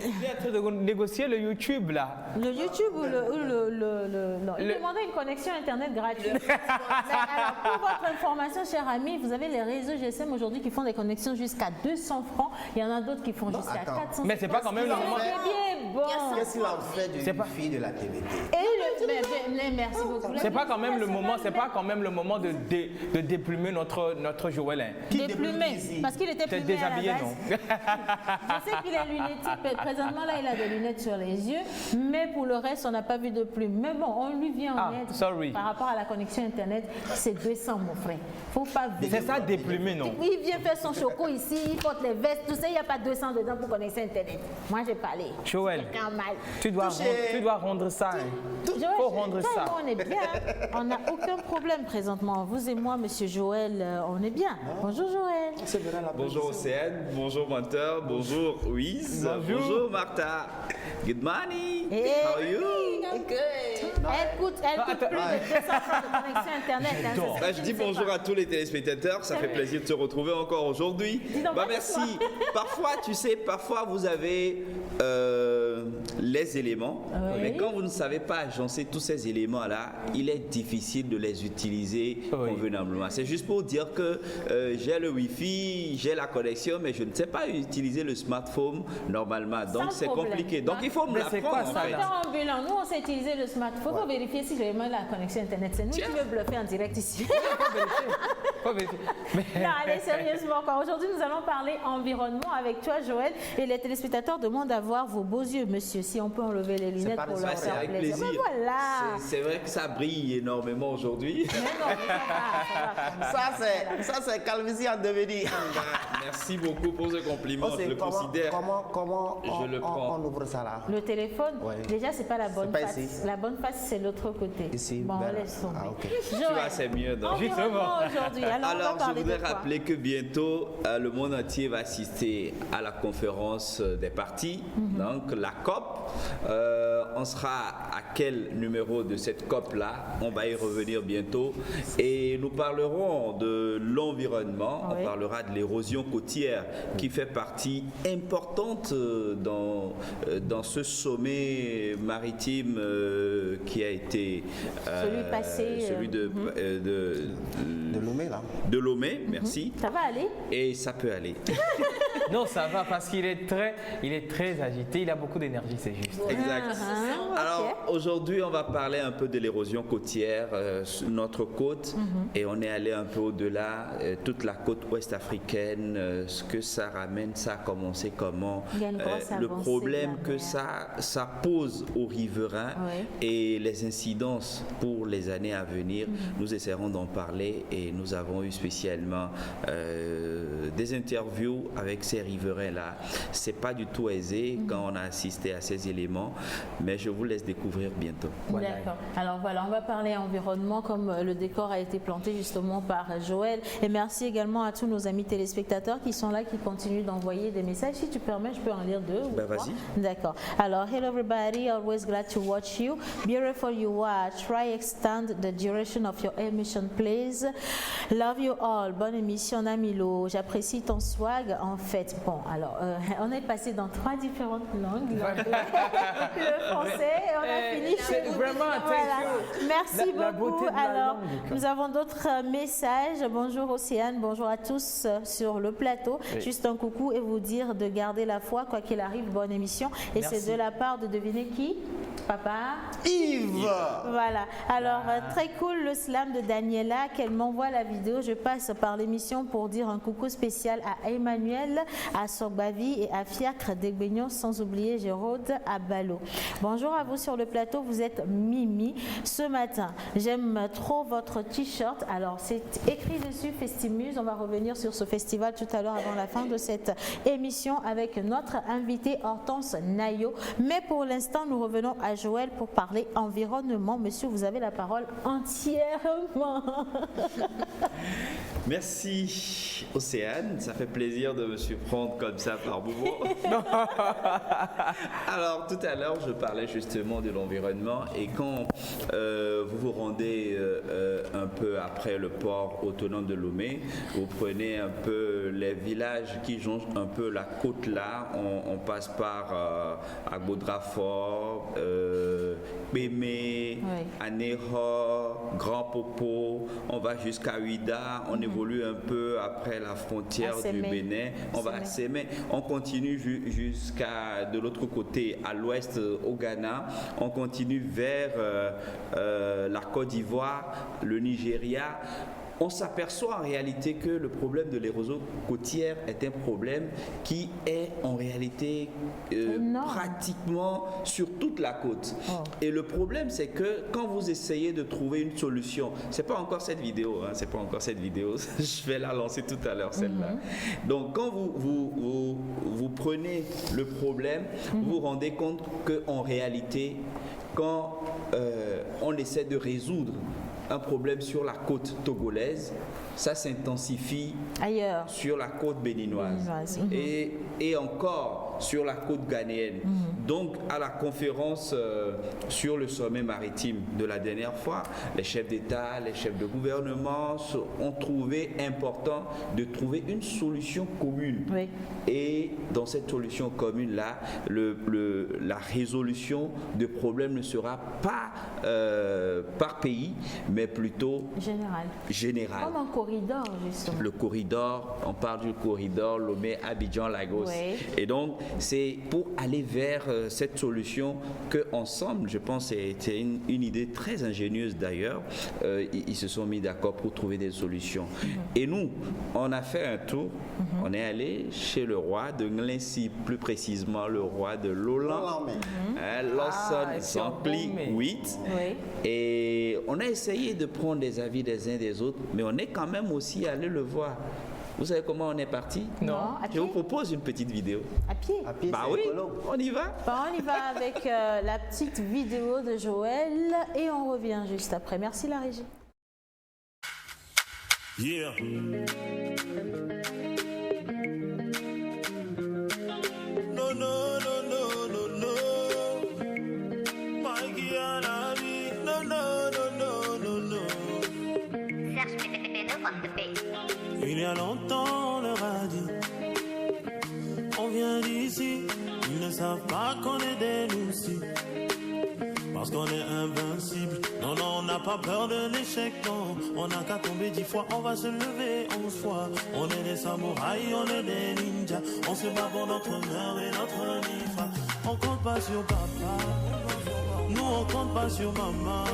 Il est en train de négocier le YouTube là. le YouTube ou non, il demandait une connexion Internet gratuite. Mais alors, pour votre information, chers amis, vous avez les réseaux GSM aujourd'hui qui font des connexions jusqu'à 200 francs. Il y en a d'autres qui font jusqu'à attends. 400. Mais c'est pas quand même normal. C'est bien bon. Qu'est-ce qu'il en fait de C'est une pas- fille de la TVT? Et Mais merci beaucoup. C'est pas quand même le moment, c'est pas quand même le moment de déplumer notre Joël. Hein. Déplumer, parce qu'il était T'es plumé à la déshabillé, base. non? Je sais qu'il est lunettes. Présentement, là, il a des lunettes sur les yeux. Mais pour le reste, on n'a pas vu de plume. Mais bon, on lui vient en aide. Sorry. Par rapport à la connexion Internet, c'est 200, mon frère. Faut pas C'est ça, déplumer, non? Oui, il vient faire son choco ici, il porte les vestes, tout ça, il n'y a pas 200 dedans pour connecter Internet. Moi, j'ai parlé. Joël, C'est normal. tu dois rendre ça. Hein. Joël, Faut rendre toi et ça. moi, on est bien. On n'a aucun problème présentement. Vous et moi, monsieur Joël, on est bien. Bonjour Joël. Bonjour Océane, bonjour Menteur, bonjour Wiz, bonjour Martha. Good morning. Hey. How are you? Elle coûte plus de 200 de connexion Internet. Hein, c'est ce que Bah, tu je ne dis sais bonjour pas. à tous les téléspectateurs, ça fait plaisir de se retrouver encore aujourd'hui. donc, Bah, pas ce merci. Parfois, tu sais, parfois vous avez les éléments, Oui. mais quand vous ne savez pas agencer tous ces éléments-là, il est difficile de les utiliser convenablement. C'est juste pour dire que j'ai le Wi-Fi, j'ai la connexion, mais je ne sais pas utiliser le smartphone normalement. Donc c'est problème. compliqué. Donc il faut me Mais c'est l'apprendre quoi en ça, fait. là? Ambulant. Nous, on sait utiliser le smartphone pour vérifier si j'ai vraiment la connexion Internet. C'est nous qui veut bluffer en direct ici. Faut vérifier. Non, allez, sérieusement, quoi. Aujourd'hui, nous allons parler environnement avec toi, Joël. Et les téléspectateurs demandent à voir vos beaux yeux, monsieur. Si on peut enlever les lunettes pas pour des leur Ouais, c'est faire avec plaisir. plaisir. Ben voilà. C'est vrai que ça brille énormément aujourd'hui. Mais non, mais ça va. Ça, c'est calvitie en devenir. Merci beaucoup pour ce compliment. Oh, Je le considère. Comment Je le prends. on ouvre ça là? Le téléphone, Ouais. déjà, c'est pas la bonne pas face. ici. La bonne face, c'est l'autre côté. Ici, Bon, vers là. laisse tomber. Ah, ok. Tu vois, c'est mieux. Donc. Environnement aujourd'hui. Alors, on va Alors, je parler de voudrais quoi? rappeler que bientôt, le monde entier va assister à la conférence des partis, donc la COP. On sera à quel numéro de cette COP-là? On va y revenir bientôt. Et nous parlerons de l'environnement, Oui. on parlera de l'érosion côtière qui fait partie importante dans ce sommet maritime qui a été Celui passé, celui de Lomé là. de Lomé, merci. Ça va aller? Et ça peut aller. Non, ça va parce qu'il est très agité, il a beaucoup d'énergie, c'est juste. Exact. ok. Alors aujourd'hui, on va parler un peu de l'érosion côtière sur notre côte et on est allé un peu au-delà, toute la côte ouest africaine, ce que ça ramène, ça a commencé comment, Il y a une grosse le avancée problème de la que mer. ça pose aux riverains Oui. et les incidences pour les années à venir. Nous essaierons d'en parler et nous avons eu spécialement des interviews avec ces riverains-là. C'est pas du tout aisé quand on a assisté à ces éléments, mais je vous laisse découvrir bientôt. D'accord. Alors voilà, on va parler environnement comme le décor a été planté justement par Joël. Et merci également à tous nos amis téléspectateurs qui sont là, qui continuent d'envoyer des messages. Si tu permets, je peux en lire deux ou Ben, trois. vas-y. D'accord. Alors, hello everybody, always glad to watch you. Beautiful you are. Try extend the duration of your emission, please. Love you all. Bonne émission, Namilo. J'apprécie ton swag. En fait, bon, alors, on est passé dans 3 différentes langues. Le français, et on a fini chez nous. Vraiment, Voilà. Merci La beauté beaucoup. de la Alors, langue, quoi. nous avons d'autres messages. Bonjour Océane, bonjour à tous sur le plateau. Oui. Juste un coucou et vous dire de garder la foi, quoi qu'il arrive. Bonne émission. Et Merci. c'est de la part de deviner qui? Papa? Yves! Voilà. Alors, très cool le slam de Daniela, qu'elle m'envoie la vidéo. Je passe par l'émission pour dire un coucou spécial à Emmanuel, à Sogbavi et à Fiacre d'Aigbeignon, sans oublier Géraude à Ballot. Bonjour à vous sur le plateau, vous êtes Mimi. Ce matin, j'aime trop votre t-shirt. Alors, c'est écrit dessus Festimuse. On va revenir sur ce festival tout à l'heure avant la fin de cette émission avec notre invité Hortense Nayo. Mais pour l'instant, nous revenons à Joël pour parler environnement. Monsieur, vous avez la parole entièrement. Merci Océane, ça fait plaisir de me surprendre comme ça par moment. Alors tout à l'heure je parlais justement de l'environnement et quand vous vous rendez un peu après le port autonome de Lomé, vous prenez un peu les villages qui jongent un peu la côte là, on passe par Agbodrafort, Bémé, Oui. Anéhor, Grand Popo, on va jusqu'à Ouida, on évolue évolue un peu après la frontière du Bénin. On va s'aimer. On continue jusqu'à de l'autre côté, à l'ouest, au Ghana. On continue vers la Côte d'Ivoire, le Nigeria. On s'aperçoit en réalité que le problème de l'érosion côtière est un problème qui est en réalité pratiquement sur toute la côte. Et le problème, c'est que quand vous essayez de trouver une solution, c'est pas encore cette vidéo, c'est pas encore cette vidéo, je vais la lancer tout à l'heure, celle-là. Donc quand vous prenez le problème, vous vous rendez compte qu'en réalité, quand on essaie de résoudre un problème sur la côte togolaise, ça s'intensifie ailleurs, sur la côte béninoise et encore sur la côte ghanéenne. Donc à la conférence sur le sommet maritime de la dernière fois, les chefs d'État, les chefs de gouvernement ont trouvé important de trouver une solution commune. Et dans cette solution commune-là, la résolution de problèmes ne sera pas par pays, mais plutôt général. Comme un corridor, justement. Le corridor, on parle du corridor Lomé, Abidjan, Lagos. Et donc, c'est pour aller vers cette solution que ensemble, je pense, c'était une idée très ingénieuse d'ailleurs. Ils se sont mis d'accord pour trouver des solutions. Et nous, on a fait un tour. On est allé chez le roi de Nglensi, plus précisément le roi de Lolan, Lawson Sankli 8. Et on a essayé de prendre des avis des uns des autres, mais on est quand même aussi allé le voir. Vous savez comment on est parti? Non. Je vous propose une petite vidéo. À pied? Bah oui, on y va. On y va avec la petite vidéo de Joël et on revient juste après. Merci la régie. Yeah. No, no, no, no, no, no. Mikey and Abby. No, no, no, no, no, no. Il y a longtemps, on leur a dit, on vient d'ici, ils ne savent pas qu'on est des Loussis, parce qu'on est invincible. Non, non, on n'a pas peur de l'échec, non, on n'a qu'à tomber 10 fois, on va se lever 11 fois. On est des samouraïs, on est des ninjas, on se bat pour notre honneur et notre nifa. On compte pas sur papa, nous on compte pas sur maman.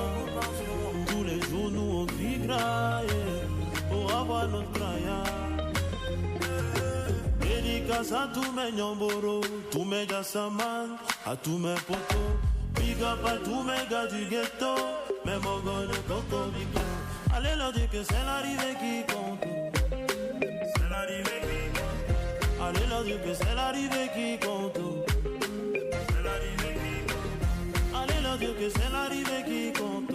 Tous les jours, nous on vit grailler pour avoir notre craya. Dédicace à tous mes nyamboro, tous mes gassaman, à tous mes potos. Big up à tous mes gars du ghetto, mes mogos de Coco Bico. Allez leur dire que c'est l'arrivée qui compte. C'est l'arrivée qui compte. Allez leur dire que c'est l'arrivée qui compte. C'est l'arrivée qui compte. Allez leur dire que c'est l'arrivée qui compte.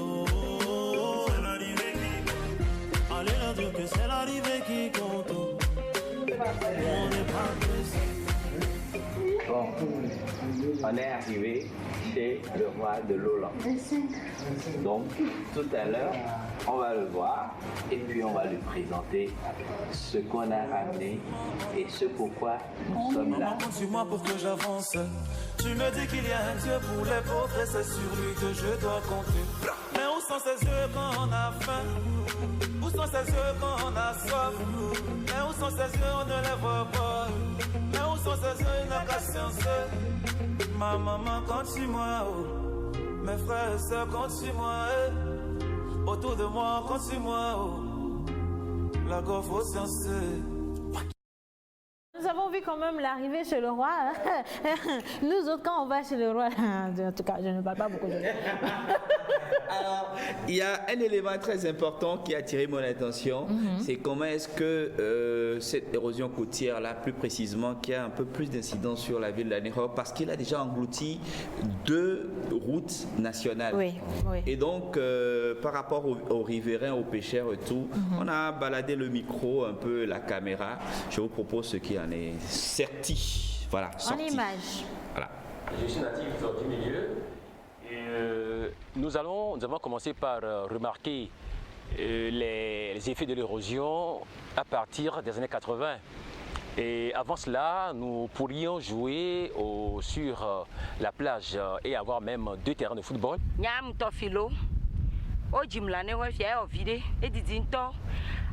C'est l'arrivée qui compte. Allez leur dire que c'est l'arrivée qui compte. On n'est pas pressé. Bon, on est arrivé chez le roi de Lolan. Donc, tout à l'heure, on va le voir et puis on va lui présenter ce qu'on a ramené et ce pourquoi nous sommes là. Compte sur moi pour que j'avance. Tu me dis qu'il y a un Dieu pour les pauvres et c'est sur lui que je dois compter. Mais où sont ses yeux quand on a faim? Où sont ses yeux quand on a soif? Mais où sont ses yeux, on ne les voit pas. Mais où sont ses yeux, il n'a qu'à sciencer. Ma maman compte sur moi, oh. Mes frères et sœurs comptent sur moi, eh. Autour de moi, compte sur moi, oh. La go faut sciencer. Nous avons vu quand même l'arrivée chez le roi. Nous autres, quand on va chez le roi, en tout cas, je ne parle pas beaucoup de lui. Alors, il y a un élément très important qui a attiré mon attention, c'est comment est-ce que cette érosion côtière-là, plus précisément, qui a un peu plus d'incidence sur la ville d'Anéro, parce qu'il a déjà englouti 2 routes nationales. Et donc, par rapport aux riverains, aux pêcheurs et tout, on a baladé le micro, un peu la caméra. Je vous propose ce qui en est sorti. Voilà, sorti. En image. Voilà. Je suis natif du milieu. Et, nous avons commencé par remarquer les effets de l'érosion à partir des années 80. Et avant cela, nous pourrions jouer sur la plage et avoir même 2 terrains de football.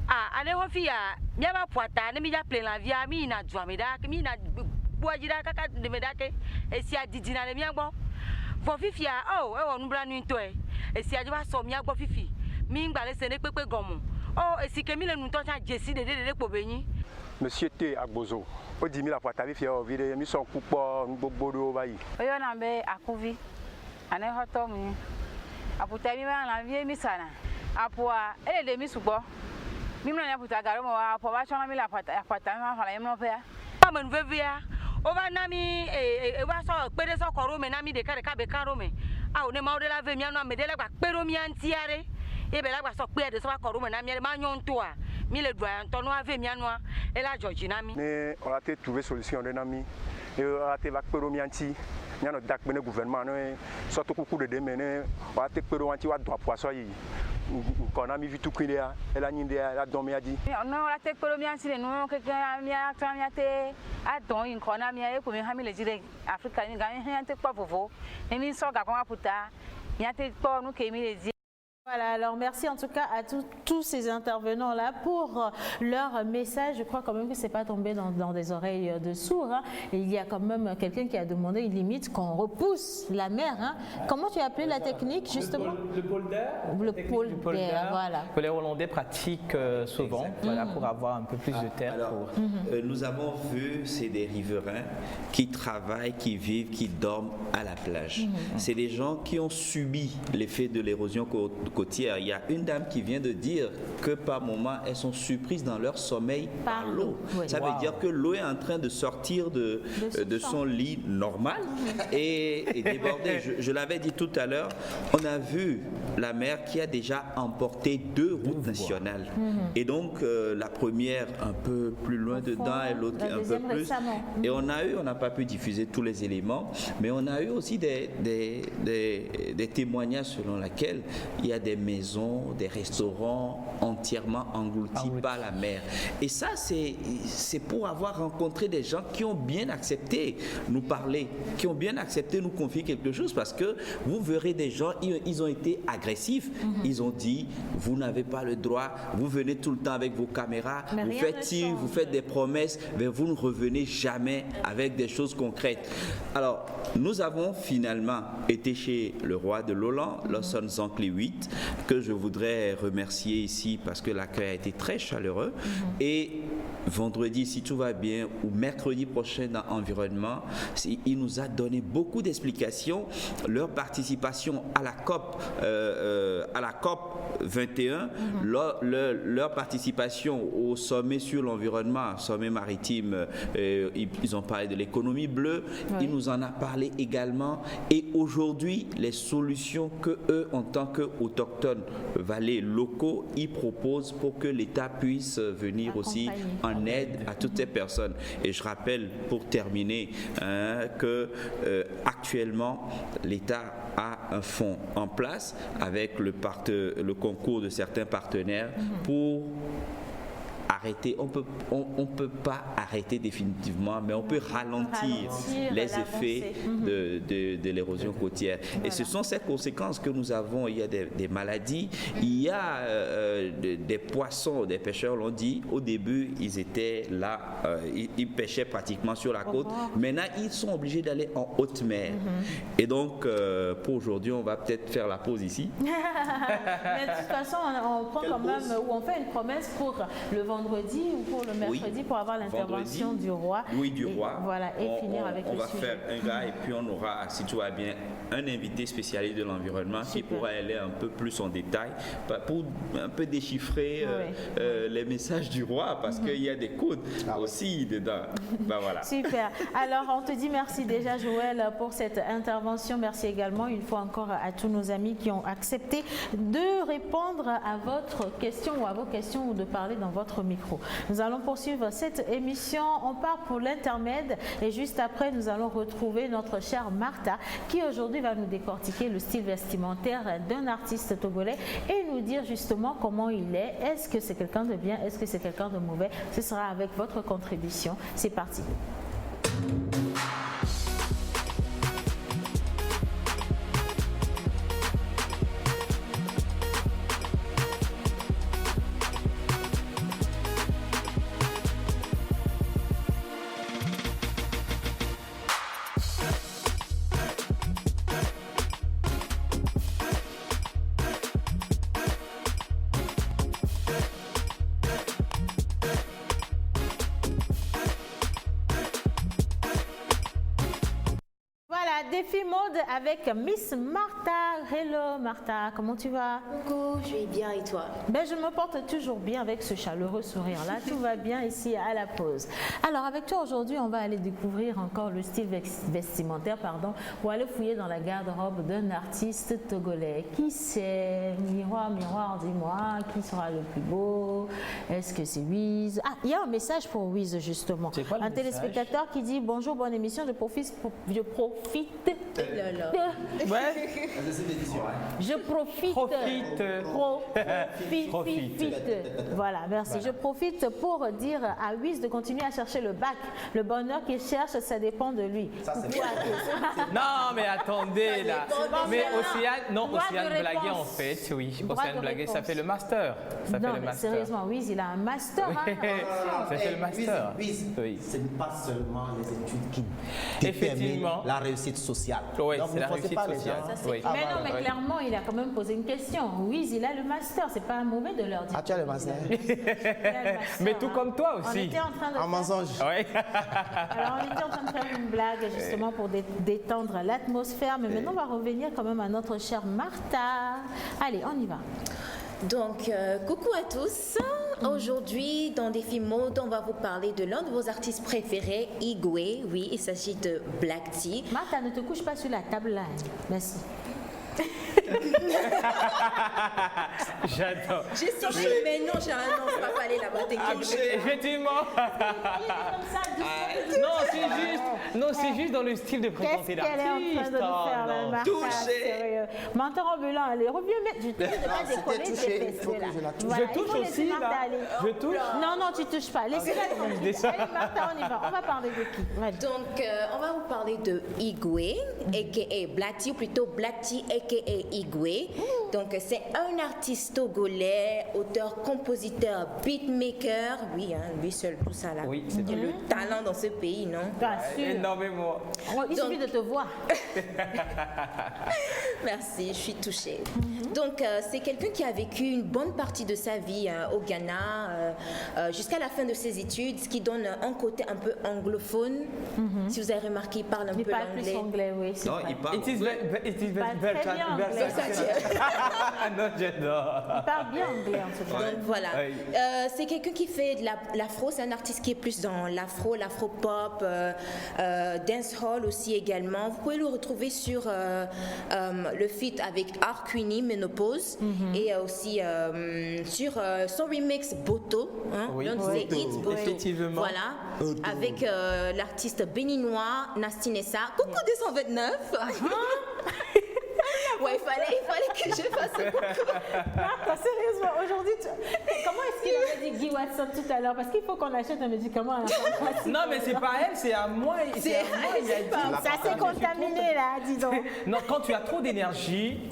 Ah, allez, Rofia, bien ma poita, ne m'y a plein la vie, mi na djouameda, mi na boajida kaka de medake, et si a didina le mien bon. Vos fifi, oh, on bla nuit toi, et si a dû somia go fifi, mi ngbalé se ne pepe gomo. Oh, et si que mi le nous t'en jessi de pobeni. Monsieur T. Agbozo, au 10 000 la poita, vi fia ovide, mi son coupa, bodo vai. Oyo nambe akuvi, ane hotomu, aputa mi ma la vie mi sana, apua, ele de mi subo. Mimi na puta garo mo apo ba chona mi la pata ma fala yemno pe a men vevia o ba na mi e wa so pede so koro me na mi de kare ka be karo me a o ne ma o de la ve mi anu me de la gba pero mi antiare e be la gba so pe de so koro me na mi ma nyon to a mi le do an to no ave mi anu e la George na mi ne on a te trouver solution de na mi e on a te va pero mi anti nyano dak bene gouvernement no so to kuku de demene on a te pero anti wa do poisson yi quand on a mis tout qu'il a elle a nindé la dormi a dit non la tek polo mi ansine no ke mi atra mi ate a don in kona mi e ko mi ha mi le jire Africa ni ga mi ate pa vovo ni so ga ko aputa mi ate po no ke mi le di. Voilà, alors merci en tout cas à tous ces intervenants-là pour leur message. Je crois quand même que ce n'est pas tombé dans des oreilles de sourds. Hein. Et il y a quand même quelqu'un qui a demandé une limite qu'on repousse la mer. Hein. Comment tu as appelé la technique justement? Le polder. Le polder, voilà. Que les Hollandais pratiquent souvent voilà, pour avoir un peu plus de terre. Alors, nous avons vu, c'est des riverains qui travaillent, qui vivent, qui dorment à la plage. C'est des gens qui ont subi l'effet de l'érosion côtière. Il y a une dame qui vient de dire que par moments elles sont surprises dans leur sommeil par l'eau. Oui. Ça veut dire que l'eau est en train de sortir de son lit normal et déborder. Je l'avais dit tout à l'heure, on a vu la mer qui a déjà emporté 2 routes nationales. Et donc la première un peu plus loin dedans et l'autre un peu plus. Et on n'a pas pu diffuser tous les éléments, mais on a eu aussi des témoignages selon lesquels il y a des maisons, des restaurants entièrement engloutis par la mer. Et ça, c'est pour avoir rencontré des gens qui ont bien accepté nous parler, qui ont bien accepté nous confier quelque chose, parce que vous verrez des gens, ils ont été agressifs. Ils ont dit, vous n'avez pas le droit, vous venez tout le temps avec vos caméras, vous faites ci, vous faites des promesses, mais vous ne revenez jamais avec des choses concrètes. Alors, nous avons finalement été chez le roi de Lolland, Lawson Zankli 8, que je voudrais remercier ici parce que l'accueil a été très chaleureux. Et vendredi, si tout va bien, ou mercredi prochain dans Environnement, il nous a donné beaucoup d'explications. Leur participation à la COP 21, leur participation au sommet sur l'environnement, sommet maritime, ils ont parlé de l'économie bleue, il nous en a parlé également. Et aujourd'hui, les solutions que eux, en tant qu'autochtones valets locaux, ils proposent pour que l'État puisse venir aussi en aide à toutes ces personnes. Et je rappelle, pour terminer, que actuellement, l'État a un fonds en place avec le concours de certains partenaires pour arrêter, on peut pas arrêter définitivement, mais on peut ralentir les effets de l'érosion côtière. Et ce sont ces conséquences que nous avons. Il y a des maladies, il y a des poissons, des pêcheurs l'ont dit, au début ils étaient là, ils pêchaient pratiquement sur la côte, maintenant ils sont obligés d'aller en haute mer. Et donc pour aujourd'hui on va peut-être faire la pause ici. Mais de toute façon on prend quand même, ou on fait une promesse pour le vendredi ou pour le mercredi pour avoir l'intervention du roi. Oui, du roi. Voilà, et finir avec le sujet. On va faire un gars et puis on aura, si tout va bien, un invité spécialiste de l'environnement qui pourra aller un peu plus en détail pour un peu déchiffrer les messages du roi, parce qu'il y a des codes aussi dedans. Ben voilà. Super. Alors on te dit merci déjà Joël pour cette intervention. Merci également une fois encore à tous nos amis qui ont accepté de répondre à votre question ou à vos questions ou de parler dans votre micro. Nous allons poursuivre cette émission. On part pour l'intermède et juste après nous allons retrouver notre chère Martha qui aujourd'hui va nous décortiquer le style vestimentaire d'un artiste togolais et nous dire justement comment il est. Est-ce que c'est quelqu'un de bien? Est-ce que c'est quelqu'un de mauvais? Ce sera avec votre contribution. C'est parti. défi mode avec Miss Martha. Hello Martha, comment tu vas? Coucou, je vais bien et toi? Ben, je me porte toujours bien avec ce chaleureux sourire là. Tout va bien ici à la pause. Alors avec toi aujourd'hui, on va aller découvrir encore le style vestimentaire, pour aller fouiller dans la garde-robe d'un artiste togolais. Qui c'est? Miroir, miroir, dis-moi, qui sera le plus beau? Est-ce que c'est Wiz? Ah, il y a un message pour Wiz justement. C'est quoi le message? Téléspectateur qui dit bonjour, bonne émission, je profite. Je profite. Voilà, merci. Voilà. Je profite pour dire à Wiz de continuer à chercher le bac. Le bonheur qu'il cherche, ça dépend de lui. Ça, c'est non, mais attendez là. Mais Océane blaguait en fait, oui. Océane blaguait, ça fait le master. Ça fait le master. Sérieusement, Wiz, il a un master. Ça fait le master. Wiz, oui. Ce n'est pas seulement les études qui déterminent la réussite sociale. Oui, c'est la réussite sociale. Oui. Mais non, mais clairement, il a quand même posé une question. Wiz, il a le master. C'est pas mauvais de leur dire. Ah, tu as le master. Mais tout comme toi aussi. On était en train de un mensonge. Oui. Alors, on était en train de faire une blague justement pour détendre l'atmosphère. Mais maintenant, on va revenir quand même à notre chère Martha. Allez, on y va. Donc, coucou à tous. Aujourd'hui, dans Défi Mode, on va vous parler de l'un de vos artistes préférés, Igwe. Oui, il s'agit de Black T. Martha, ne te couche pas sur la table là. Merci. J'adore. J'ai sorti, mais non, j'ai un nom, ça va pas aller là-bas. Effectivement. Non, c'est juste dans le style de présenter l'artiste. Qu'est-ce qu'elle est en train de nous faire, là, Martha? Sérieux. Menteur ambulant, allez, reviens mettre. Je te dis de pas décoller tes fesses là. Je touche aussi là. Je touche. Non, tu touches pas. Laissez-la tranquille. Allez, Martha, on y va. On va parler de qui? Donc, on va vous parler de Igwe, a.k.a. Black T, ou plutôt Black T, a.k.a. Igwe. Donc, c'est un artiste togolais, auteur, compositeur, beatmaker. Oui, lui seul, tout ça là. Oui, c'est le talent dans ce pays, non? Bien sûr. Énormément. Il suffit de te voir. Merci, je suis touchée. Donc, c'est quelqu'un qui a vécu une bonne partie de sa vie au Ghana jusqu'à la fin de ses études, ce qui donne un côté un peu anglophone. Si vous avez remarqué, il parle un peu l'anglais. Il parle plus anglais, oui. Non, il parle. Très bien anglais. Non, j'adore. Il parle bien anglais en tout cas. Donc voilà. C'est quelqu'un qui fait de l'afro, c'est un artiste qui est plus dans l'afro, l'afro-pop, dancehall aussi également. Vous pouvez le retrouver sur le feat avec Art Queenie, Ménopause, et aussi sur son remix Boto, l'un de ses hits, Boto. Effectivement. Voilà, avec l'artiste béninois Nastinessa. Coucou 229. Ouais, il fallait que je fasse ce coucou. Martha, sérieusement, aujourd'hui, comment est-ce qu'il avait dit Guy Watson tout à l'heure? Parce qu'il faut qu'on achète un médicament à la pharmacie. Non, mais c'est pas elle, c'est à moi. C'est à moi, il a dit. Ça s'est contaminé là, dis donc. Non, quand tu as trop d'énergie,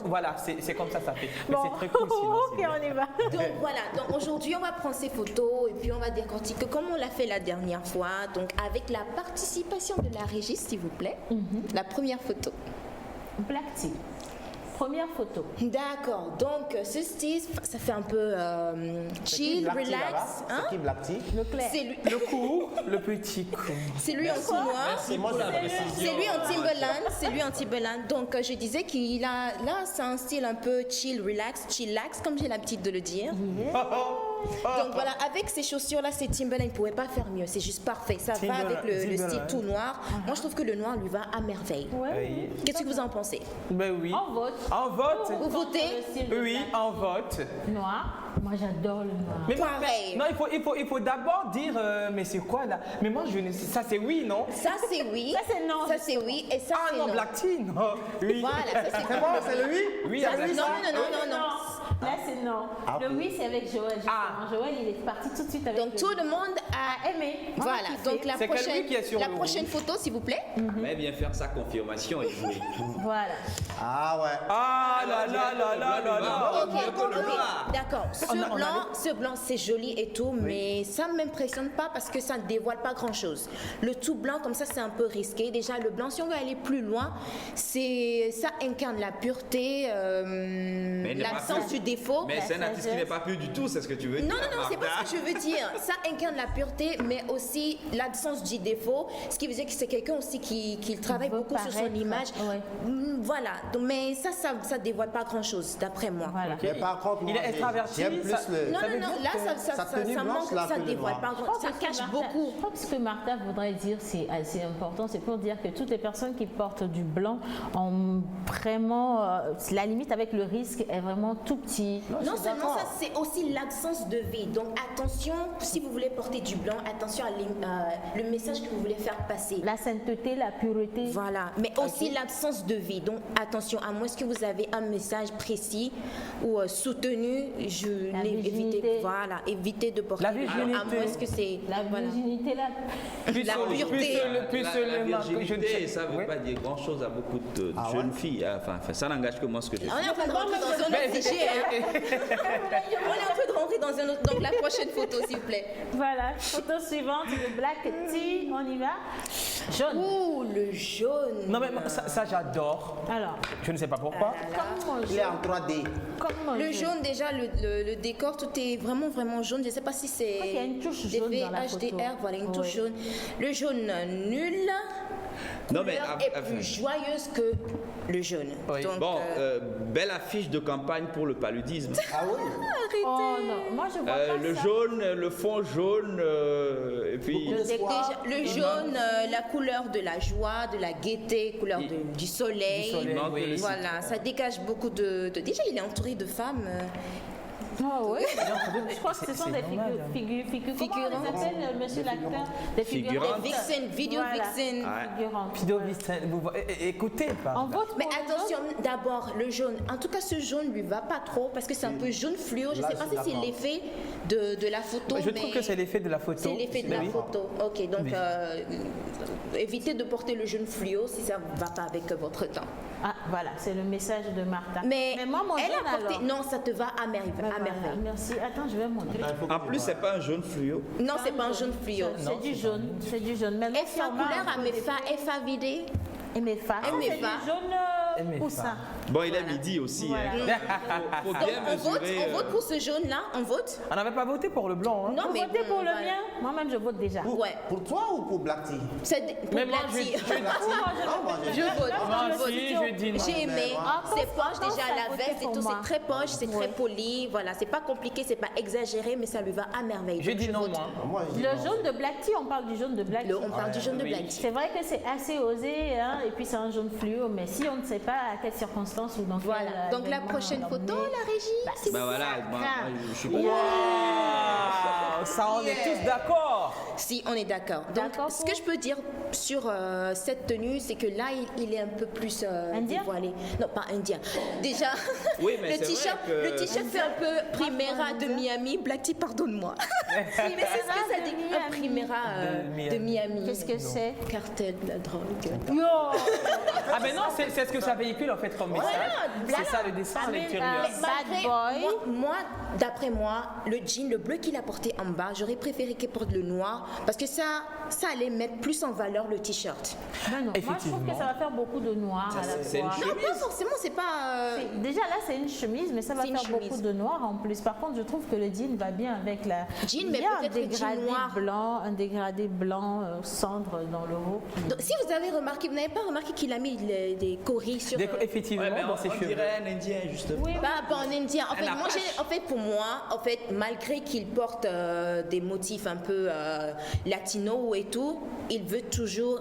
voilà, c'est comme ça fait. Mais bon. c'est très cool sinon. Ok, on y va. Donc voilà, donc aujourd'hui on va prendre ces photos et puis on va décortiquer comme on l'a fait la dernière fois. Donc avec la participation de la régie, s'il vous plaît. La première photo. Black T. Première photo. D'accord, donc ce style, ça fait un peu chill, relax. C'est qui Black T? Le clair. Le court, le petit court. C'est lui en noir. C'est moi la précision. C'est lui en Timberland. C'est lui en Timberland. Donc je disais qu'il a là, c'est un style un peu chill, relax, chillax, comme j'ai l'habitude de le dire. Donc voilà, avec ces chaussures-là, ces Timberland, il ne pouvait pas faire mieux. C'est juste parfait. Ça va avec le style tout noir. Moi, je trouve que le noir lui va à merveille. Ouais. Qu'est-ce que vous en pensez? Ben oui. On vote. En vote. Vous votez? Oui, en vote. Noir. Moi, j'adore le noir. Mais pareil. Non, il faut d'abord dire, mais c'est quoi là? Mais moi, je ne sais. Ça, c'est oui, non? Ça, c'est oui. Ça, c'est non. Ça, c'est oui. Et ça, c'est non. Black Tea, non. Oui. Voilà, ça, c'est C'est bon, c'est le oui? Oui, ça, avec non, ça. non. Là, c'est non. Le oui, c'est avec Joël. Justement. Joël, il est parti tout de suite avec. Donc, tout le monde a aimé. Voilà. Donc, la prochaine photo, s'il vous plaît. Mais bien faire sa confirmation et jouer. Voilà. Ah ouais. Ah là là là là là là. Ok, d'accord. Ce blanc, c'est joli et tout, mais ça ne m'impressionne pas parce que ça ne dévoile pas grand-chose. Le tout blanc, comme ça, c'est un peu risqué. Déjà, le blanc, si on veut aller plus loin, ça incarne la pureté, l'absence du défaut. Mais c'est un artiste qui n'est pas pur du tout, c'est ce que tu veux dire. Non, c'est pas ce que je veux dire. Ça incarne la pureté, mais aussi l'absence du défaut. Ce qui veut dire que c'est quelqu'un aussi qui travaille beaucoup sur son image. Voilà. Donc, mais ça dévoile pas grand-chose, d'après moi. Voilà. Mais par contre, moi, Il est extraverti. j'aime plus le... Non, là, ça manque, ça dévoile pas grand-chose. Ça cache beaucoup. Je crois que ce que Martha voudrait dire, c'est assez important. C'est pour dire que toutes les personnes qui portent du blanc ont vraiment... la limite avec le risque est vraiment tout petit. Non seulement ça, c'est aussi l'absence de vie. Donc attention, si vous voulez porter du blanc, attention à le message que vous voulez faire passer. La sainteté, la pureté. Voilà, mais aussi l'absence de vie. Donc attention, à moins que vous avez un message précis ou soutenu, évitez de porter du blanc. À moins que c'est la virginité, la pureté. La virginité, ça ne veut pas dire grand-chose à beaucoup de jeunes filles. Enfin, ça n'engage que moi ce que je dis. On est en train de rentrer dans un autre sujet. On est en train de rentrer dans un autre. Donc la prochaine photo, s'il vous plaît. Voilà, photo suivante, le black tea, on y va. Jaune. Ouh, le jaune. Non mais ça j'adore. Alors. Je ne sais pas pourquoi. Il est en 3D. Le jaune déjà, le décor, tout est vraiment jaune. Je ne sais pas si c'est il y a une touche jaune dans la photo. HDR, voilà, une touche jaune. Le jaune nul. Non, mais est plus joyeuse que le jaune. Oui. Donc, bon, belle affiche de campagne pour le paludisme. Ah oui. Arrêtez. Oh non, moi je vois pas le ça. jaune, le fond jaune, et puis... Le jaune, la couleur de la joie, de la gaieté, couleur du soleil. Oui. Voilà, ça dégage beaucoup de... Déjà, il est entouré de femmes. Ah oui, je crois que ce sont des figurants. Comment on les appelle, monsieur l'acteur? Des figurantes. Des vixen, vidéo vixen. Vidéo vixen, écoutez pas. Mais attention, d'abord, le jaune. En tout cas, ce jaune lui va pas trop parce que c'est un peu jaune fluo. Je ne sais pas si c'est l'effet de la photo. Je trouve que c'est l'effet de la photo. C'est l'effet de la photo. Ok, donc évitez de porter le jaune fluo si ça ne va pas avec votre temps. Ah, voilà, c'est le message de Martha. Mais moi, mon elle jaune, a porté... alors. Non, ça te va à merveille. Merci. Attends, je vais montrer. En plus, c'est pas un jaune fluo. Non, c'est pas un jaune fluo. C'est du jaune. C'est du jaune. Mais FA couleur à FA vidé. MFA. C'est du jaune ou ça? Bon, il est midi aussi. Voilà. Faut bien mesurer. On vote pour ce jaune-là. On vote. On n'avait pas voté pour le blanc. Hein. Non, mais votez pour le mien. Moi-même, je vote déjà. Pour toi ou pour Black Tea? Pour Black Tea. Je vote. J'ai aimé. C'est poche déjà à la veste et tout. C'est très poche, c'est très poli. Voilà, c'est pas compliqué, c'est pas exagéré, mais ça lui va à merveille. Je dis non, moi. Le jaune de Black Tea, on parle du jaune de Black Tea. On parle du jaune de Black Tea. C'est vrai que c'est assez osé, hein, et puis c'est un jaune fluo, mais si on ne sait pas à quelles circonstances ou dans voilà. Donc la prochaine photo, la régie. Bah voilà, moi, je suis pas. Ça, on est tous d'accord. Si, on est d'accord. Donc, ce que je peux dire sur cette tenue, c'est que là, il est un peu plus dévoilé. Non, pas indien. Déjà, oui, mais le t-shirt fait un peu Primera de Miami. Black Tea, pardonne-moi. Mais c'est ce que ça dit, un Primera de Miami. Qu'est-ce que c'est? Cartel de la drogue. Non. Ah ben non, c'est ce que ça véhicule en fait comme message. C'est ça le dessin à l'intérieur. Bad boy. Moi, d'après moi, le jean, le bleu qu'il a porté en bas, j'aurais préféré qu'il porte le noir parce que ça allait mettre plus en valeur le t-shirt. Ben non, moi je trouve que ça va faire beaucoup de noir à la fois. Non, pas forcément, c'est pas... Déjà là, c'est une chemise, mais ça va faire beaucoup de noir en plus. Par contre, je trouve que le jean va bien avec la... Jean, mais peut-être jean noir. Un dégradé blanc, cendre dans le haut. Donc, si vous avez remarqué, vous n'avez pas remarqué qu'il a mis des coris sur... Effectivement, dans ses cheveux. On dirait un indien, justement. Oui, pas un indien. Pour moi, malgré qu'il porte des motifs un peu latino et tout, il veut toujours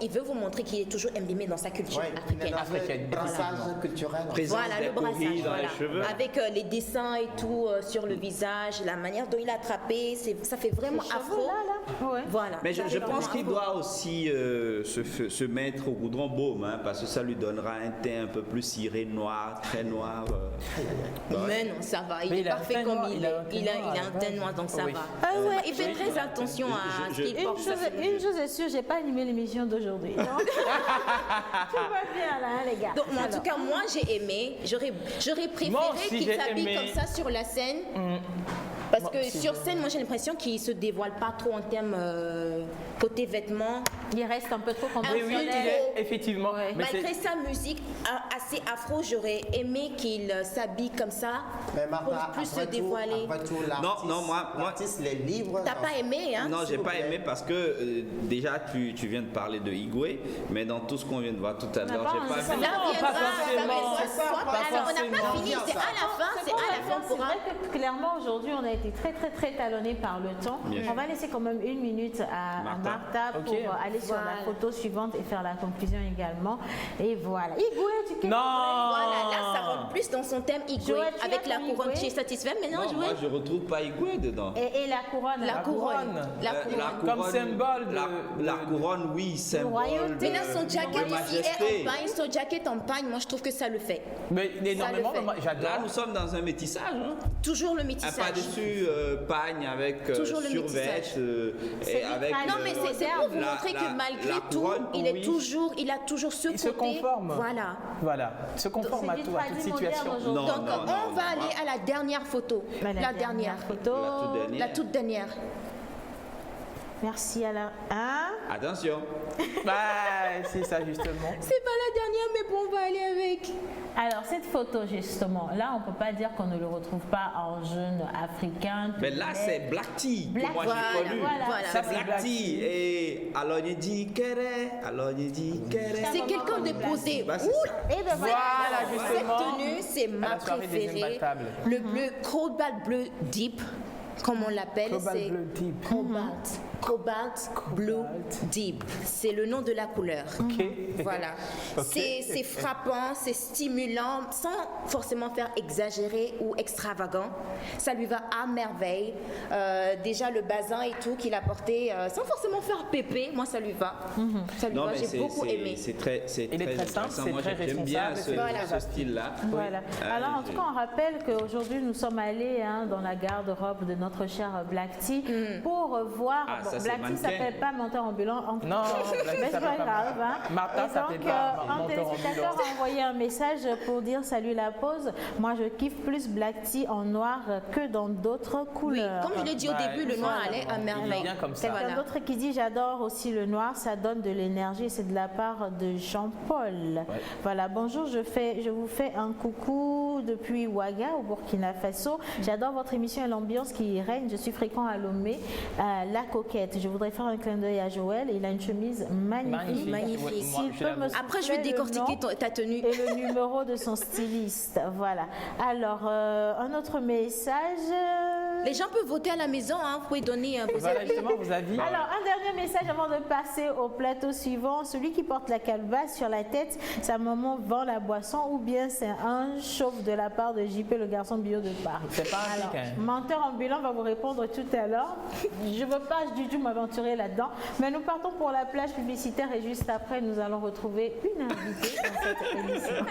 il veut vous montrer qu'il est toujours imbibé dans sa culture africaine. Le brassage culturel. Voilà, le brassage, dans les cheveux. avec les dessins et tout sur le visage, la manière dont il a attrapé, ça fait vraiment afro. Voilà. Mais je pense qu'il doit aussi se mettre au goudron baume, hein, parce que ça lui donnera un teint un peu plus ciré, noir, très noir. Mais non, ça va. Il est parfait comme il est. Il a un teint noir, donc ça va. Il fait très attention à ce qu'il porte. Une chose est sûre, j'ai pas animé l'émission d'aujourd'hui. Tout va bien là, les gars. Donc, en tout cas, moi j'ai aimé. J'aurais préféré qu'il s'habille comme ça sur la scène. Parce que sur scène, moi j'ai l'impression qu'il se dévoile pas trop en termes côté vêtements. Il reste un peu trop Oui, conventionnel. il est, effectivement. Mais Malgré sa musique assez afro, j'aurais aimé qu'il s'habille comme ça Mais Martha, pour plus se dévoiler. L'artiste, les livres. T'as pas aimé, hein? Non, j'ai pas aimé parce que déjà tu viens de parler de Igwe, mais dans tout ce qu'on vient de voir tout à l'heure, j'ai pas vu. Alors, on n'a pas fini, c'est à la fin, C'est vrai que clairement aujourd'hui on a été très talonné par le temps. On va laisser quand même une minute à Martha pour aller sur la photo suivante et faire la conclusion également. Et voilà. Igwe, tu quittes. Non. Voilà, là ça rentre plus dans son thème Igwe avec la couronne. Tu es satisfait maintenant, Non, moi je retrouve pas Igwe dedans. Et la couronne. La couronne. Comme symbole de... La couronne, oui, symbole Mais là son jacket de ici est majesté. en pagne, son jacket en pagne, moi je trouve que ça le fait. Mais énormément, Ça le fait. j'adore. Là, nous sommes dans un métissage. Hein? Toujours le Un métissage. pas-dessus pagne avec Toujours le survêt et avec. Non mais c'est pour vous montrer que malgré tout, il a toujours ce côté. Il se conforme. Voilà. Il se conforme à tout, à toute situation. Donc on va aller à la dernière photo. La dernière photo. La toute dernière. Merci à la... Hein? Attention. C'est ça justement. C'est pas la dernière, mais bon, on va aller avec. Alors cette photo justement, là on peut pas dire qu'on ne le retrouve pas en jeune africain. Mais là c'est Black Tea que moi j'ai connu. C'est Black Tea et alors il dit C'est quelqu'un de posé. Et ben voilà justement. Cette tenue, c'est ma préférée. Le bleu, cobalt bleu deep. Comme on l'appelle, c'est Cobalt Blue Deep. C'est le nom de la couleur. Voilà. C'est frappant, c'est stimulant, sans forcément faire exagérer ou extravagant. Ça lui va à merveille. Déjà le bazin et tout qu'il a porté, sans forcément faire pépé, moi ça lui va. Ça lui va, j'ai beaucoup aimé. C'est très simple, c'est moi très j'aime bien ce style-là. Voilà. Alors en tout cas, on rappelle qu'aujourd'hui nous sommes allés dans la garde-robe de notre cher Black Tea pour voir. Black Tea s'appelle pas Menteur Ambulant. Non, mais c'est pas grave. Martha s'appelle pas un téléspectateur a envoyé un message pour dire salut la pause. Moi je kiffe plus Black Tea en noir que dans d'autres couleurs. Oui, comme je l'ai dit au début, le noir allait à merveille. Quelqu'un d'autre qui dit j'adore aussi le noir, ça donne de l'énergie. C'est de la part de Jean-Paul. Voilà, bonjour, je vous fais un coucou depuis Ouaga au Burkina Faso. J'adore votre émission et l'ambiance qui y règne. Je suis fréquent à Lomé, La Coquette. Je voudrais faire un clin d'œil à Joël. Il a une chemise magnifique. Après, je vais décortiquer ta tenue. Et le numéro de son styliste. Voilà. Alors, un autre message. Les gens peuvent voter à la maison. Vous pouvez donner vos avis. Vos avis. Alors, un dernier message avant de passer au plateau suivant. Celui qui porte la calebasse sur la tête, sa maman vend la boisson ou bien c'est un chauve de la part de JP, le garçon bio de Paris. C'est pas un pic, Menteur ambulant va vous répondre tout à l'heure. Je ne veux pas du tout m'aventurer là-dedans, mais nous partons pour la plage publicitaire et juste après, nous allons retrouver une invitée dans cette émission.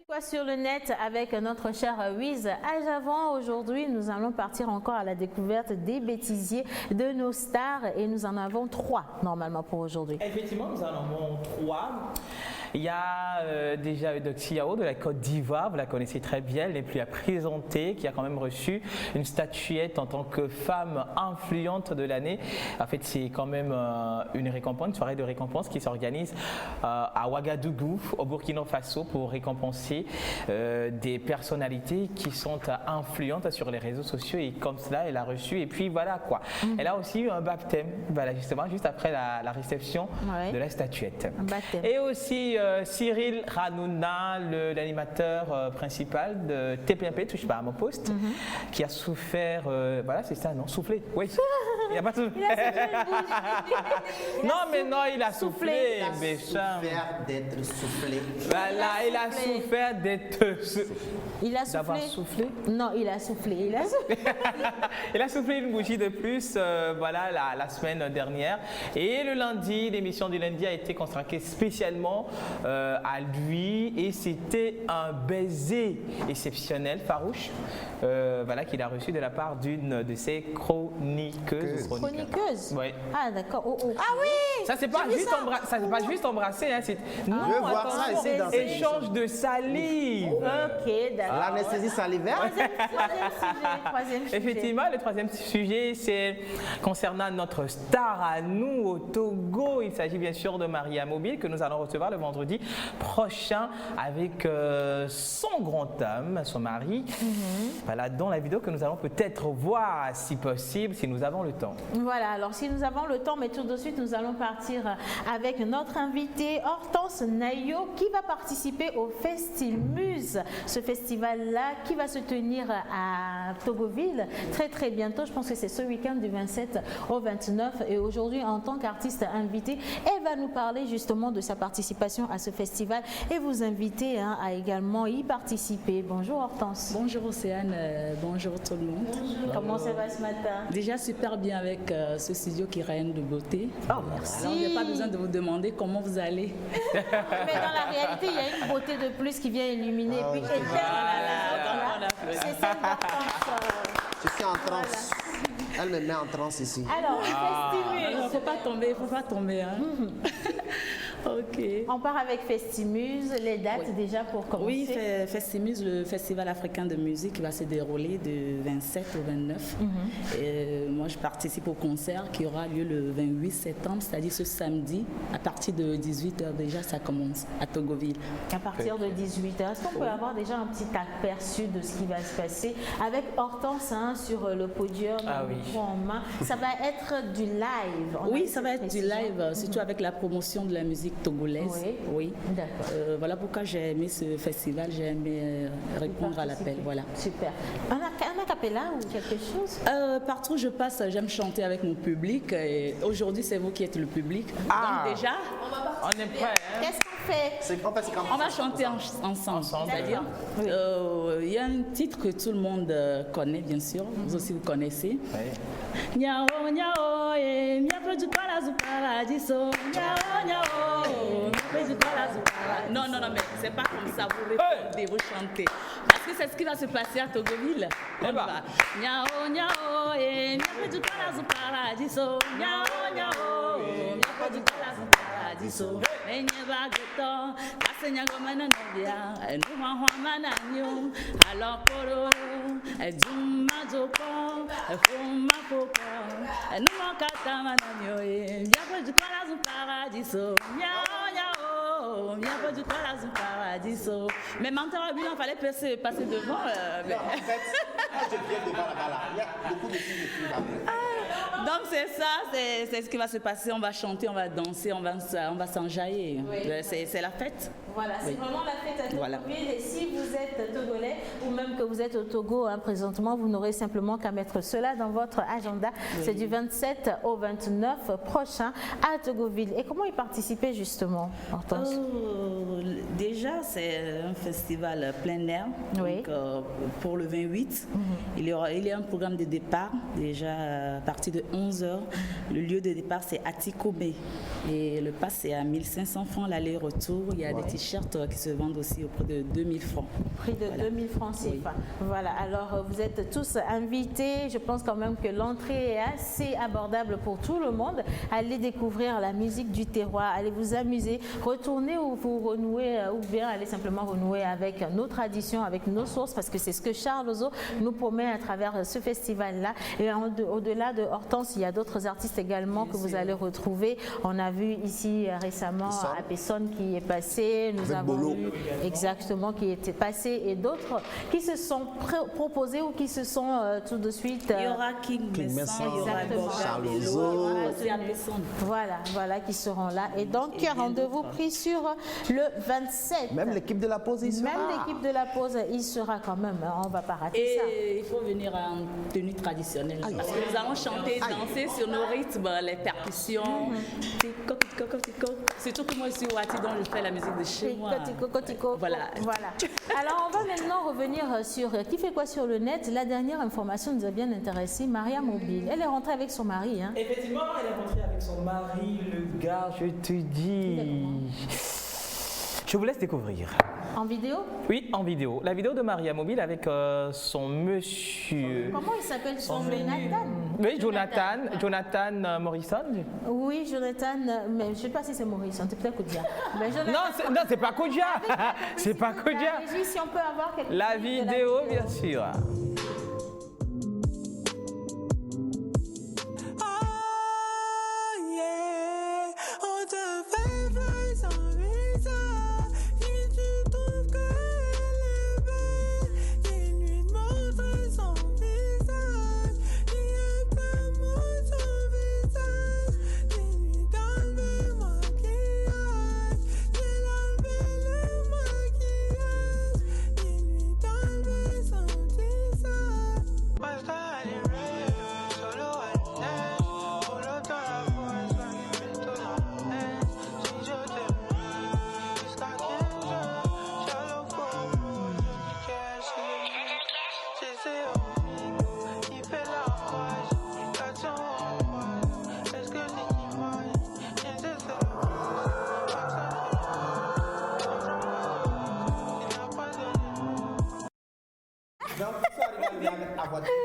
Quoi sur le net avec notre cher Wiz Ajavon. Aujourd'hui, nous allons partir encore à la découverte des bêtisiers de nos stars et nous en avons 3 normalement pour aujourd'hui. Effectivement, nous en avons 3. Il y a déjà Eudoxie Yao de la Côte d'Ivoire, vous la connaissez très bien, elle n'est plus à présenter, qui a quand même reçu une statuette en tant que femme influente de l'année. En fait, c'est quand même une récompense, une soirée de récompense qui s'organise à Ouagadougou, au Burkina Faso, pour récompenser des personnalités qui sont influentes sur les réseaux sociaux, et comme cela, elle a reçu, et puis voilà quoi. Elle a aussi eu un baptême, voilà, justement, juste après la réception de la statuette. Et aussi Cyril Hanouna, l'animateur principal de TPMP, Touche pas à mon poste, qui a souffert, voilà, c'est ça, non, soufflé, oui. Il n'a pas soufflé. Non, mais non, il a soufflé. Il a souffert d'être soufflé. Voilà, il a souffert d'être soufflé. Non, il a soufflé. Il a soufflé une bougie de plus, voilà, la semaine dernière. Et le lundi, l'émission du lundi a été consacrée spécialement à lui, et c'était un baiser exceptionnel, farouche, voilà, qu'il a reçu de la part d'une de ses chroniqueuses. Oui. Ah d'accord. Ah oui. Ça c'est pas juste embrasser, hein, c'est échange de salive. Ok, d'accord. L'anesthésie salivaire. Troisième sujet. Effectivement, le troisième sujet, c'est concernant notre star à nous au Togo. Il s'agit bien sûr de Maria Mobile, que nous allons recevoir le vendredi prochain avec son grand homme, son mari. Voilà, dans la vidéo que nous allons peut-être voir, si possible, si nous avons le temps. Voilà, alors si nous avons le temps, mais tout de suite, nous allons partir avec notre invité Hortense Nayo, qui va participer au Festimuse, ce festival-là qui va se tenir à Togoville très très bientôt. Je pense que c'est ce week-end du 27 au 29, et aujourd'hui, en tant qu'artiste invitée, elle va nous parler justement de sa participation à ce festival et vous inviter à également y participer. Bonjour Hortense. Bonjour Océane, bonjour tout le monde. Bonjour. Comment ça va ce matin? Déjà super bien avec ce studio qui règne de beauté. Oh, merci. Alors, il n'y a pas besoin de vous demander comment vous allez. Mais dans la réalité, il y a une beauté de plus qui vient illuminer. Puis c'est ça l'importance. Je suis en transe. Elle me met en transe ici. Alors, Festimuse. Il ne faut pas tomber. Hein. Ok. On part avec Festimuse, les dates déjà pour commencer. Oui, Festimuse, le festival africain de musique qui va se dérouler du 27 au 29. Et moi, je participe au concert qui aura lieu le 28 septembre, c'est-à-dire ce samedi, à partir de 18h déjà, ça commence à Togoville. À partir de 18h, est-ce qu'on peut avoir déjà un petit aperçu de ce qui va se passer avec Hortense sur le podium, en main. Ça va être du live. Oui, ça va être du live, surtout avec la promotion de la musique togolaise. Oui. D'accord. Voilà pourquoi j'ai aimé ce festival, j'ai aimé répondre à l'appel. Voilà. Super. Un acapella ou quelque chose? Partout où je passe, j'aime chanter avec mon public. Aujourd'hui, c'est vous qui êtes le public. Donc déjà, on est prêt. Qu'est-ce qu'on fait? On va chanter ensemble. C'est-à-dire, il y a un titre que tout le monde connaît, bien sûr. Vous aussi, vous connaissez. Nyao, nyao, nyao, du paradiso, paradiso. Nyao, nyao, du paradiso. Non, mais c'est pas comme ça. Vous répondez, vous chantez. Parce que c'est ce qui va se passer à Togoville. On va. Nyao, nyao, nyao, du paradiso. Nyao, nyao, nyao, du paradiso. Enyeba geto, kasenya gomana novia, enuma huamana nyo, alors kororo, eduma joko, efuma poko, enuma katamana nyo, yabo du paradiso, yao, yabo du paradiso. Mais maintenant, il fallait passer devant. En fait, quand je viens devant là-bas, il y a beaucoup de filles qui après. Donc c'est ça, c'est ce qui va se passer. On va chanter, on va danser, on va s'enjailler. Oui. C'est la fête. Voilà, c'est vraiment la fête à Togoville. Voilà. Et si vous êtes togolais ou même que vous êtes au Togo présentement, vous n'aurez simplement qu'à mettre cela dans votre agenda. Oui. C'est du 27 au 29 prochain à Togoville. Et comment y participer justement, Hortense? Déjà, c'est un festival plein air. Oui. Donc, pour le 28, il y a un programme de départ déjà à partir de 11h Le lieu de départ, c'est à Tikobé. Et le pass, c'est à 1500 francs l'aller-retour. Il y a des t-shirts qui se vendent aussi au prix de 2000 francs. Prix de 2000 francs CFA. Voilà, alors vous êtes tous invités. Je pense quand même que l'entrée est assez abordable pour tout le monde. Allez découvrir la musique du terroir, allez vous amuser, retournez ou vous renouer, ou bien allez simplement renouer avec nos traditions, avec nos sources, parce que c'est ce que Charles Ozo nous promet à travers ce festival-là. Et au-delà de Hortense, il y a d'autres artistes également que vous allez retrouver. On a vu ici récemment à Pesson qui est passé, nous avons vu exactement qui était passé, et d'autres qui se sont proposés ou qui se sont tout de suite... Il y aura King Messon, il y aura Charles Ozo. Voilà, qui seront là. Et donc, rendez-vous pris sur le 27. Même l'équipe de la pause, il sera. Même l'équipe de la pause, il sera quand même. On ne va pas rater ça. Et il faut venir en tenue traditionnelle. Parce que nous allons chanter, danser sur nos rythmes, les percussions. Surtout que moi, je suis Wati, donc je fais la musique de chez moi. Voilà. Alors, on va maintenant revenir sur qui fait quoi sur le net. La dernière information nous a bien intéressé. Maria Mobile. Elle est rentrée avec son mari. Hein. Effectivement, elle est rentrée avec son mari, le gars, je te dis. Je vous laisse découvrir. En vidéo? Oui, en vidéo. La vidéo de Maria Mobile avec son monsieur. Comment il s'appelle son Jonathan? Oui, Jonathan Morrison. Oui, Jonathan, mais je ne sais pas si c'est Morrison, c'est peut-être Kodja. Non, c'est pas Kodja. C'est pas Kodja. Si on peut avoir quelque chose. La vidéo, bien sûr.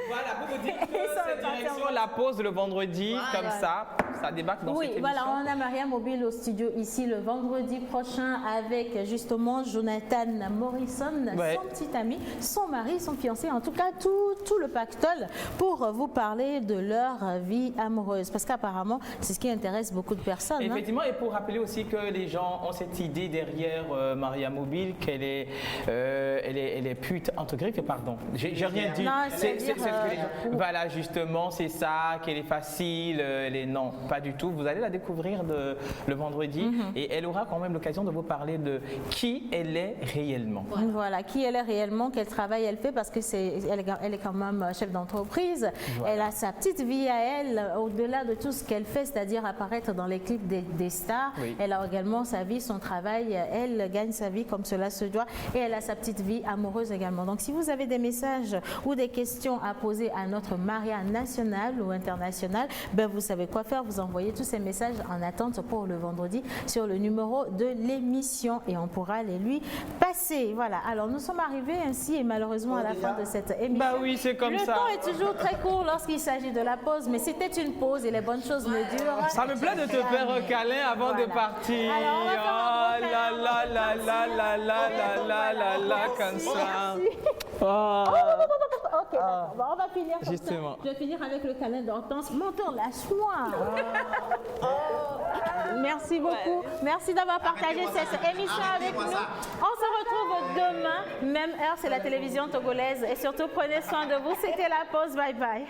Voilà, pour vous dire que cette direction la pose le vendredi, comme ça débarque dans cette émission. Oui, voilà, on a Maria Mobile au studio ici le vendredi prochain avec justement Jonathan Morrison, son petit ami, son mari, son fiancé, en tout cas tout le pactole pour vous parler de leur vie amoureuse. Parce qu'apparemment, c'est ce qui intéresse beaucoup de personnes. Effectivement, et pour rappeler aussi que les gens ont cette idée derrière Maria Mobile, qu'elle est, elle est pute, entre griffes, pardon, j'ai rien dit. Voilà, justement, c'est ça, qu'elle est facile, non, pas du tout. Vous allez la découvrir le vendredi et elle aura quand même l'occasion de vous parler de qui elle est réellement. Voilà, qui elle est réellement, quel travail elle fait, parce que elle est quand même chef d'entreprise. Voilà. Elle a sa petite vie à elle, au-delà de tout ce qu'elle fait, c'est-à-dire apparaître dans les clips des stars. Oui. Elle a également sa vie, son travail. Elle gagne sa vie comme cela se doit et elle a sa petite vie amoureuse également. Donc, si vous avez des messages ou des questions à poser à notre Maria nationale ou internationale, ben vous savez quoi faire. Vous envoyez tous ces messages en attente pour le vendredi sur le numéro de l'émission et on pourra les lui passer. Voilà. Alors, nous sommes arrivés ainsi et malheureusement à la fin de cette émission. Bah oui, c'est comme ça. Le temps est toujours très court lorsqu'il s'agit de la pause, mais c'était une pause et les bonnes choses ne durent. Ça me plaît de te faire un câlin avant de partir. Alors, on va faire un gros câlin. Comme ça. Ok, on va finir comme justement. Ça. Je vais finir avec le câlin d'Hortense. Menton, lâche-moi. Merci beaucoup. Merci d'avoir partagé cette émission avec nous. On se retrouve demain, même heure, c'est la télévision togolaise. Et surtout, prenez soin de vous. C'était la pause. Bye bye.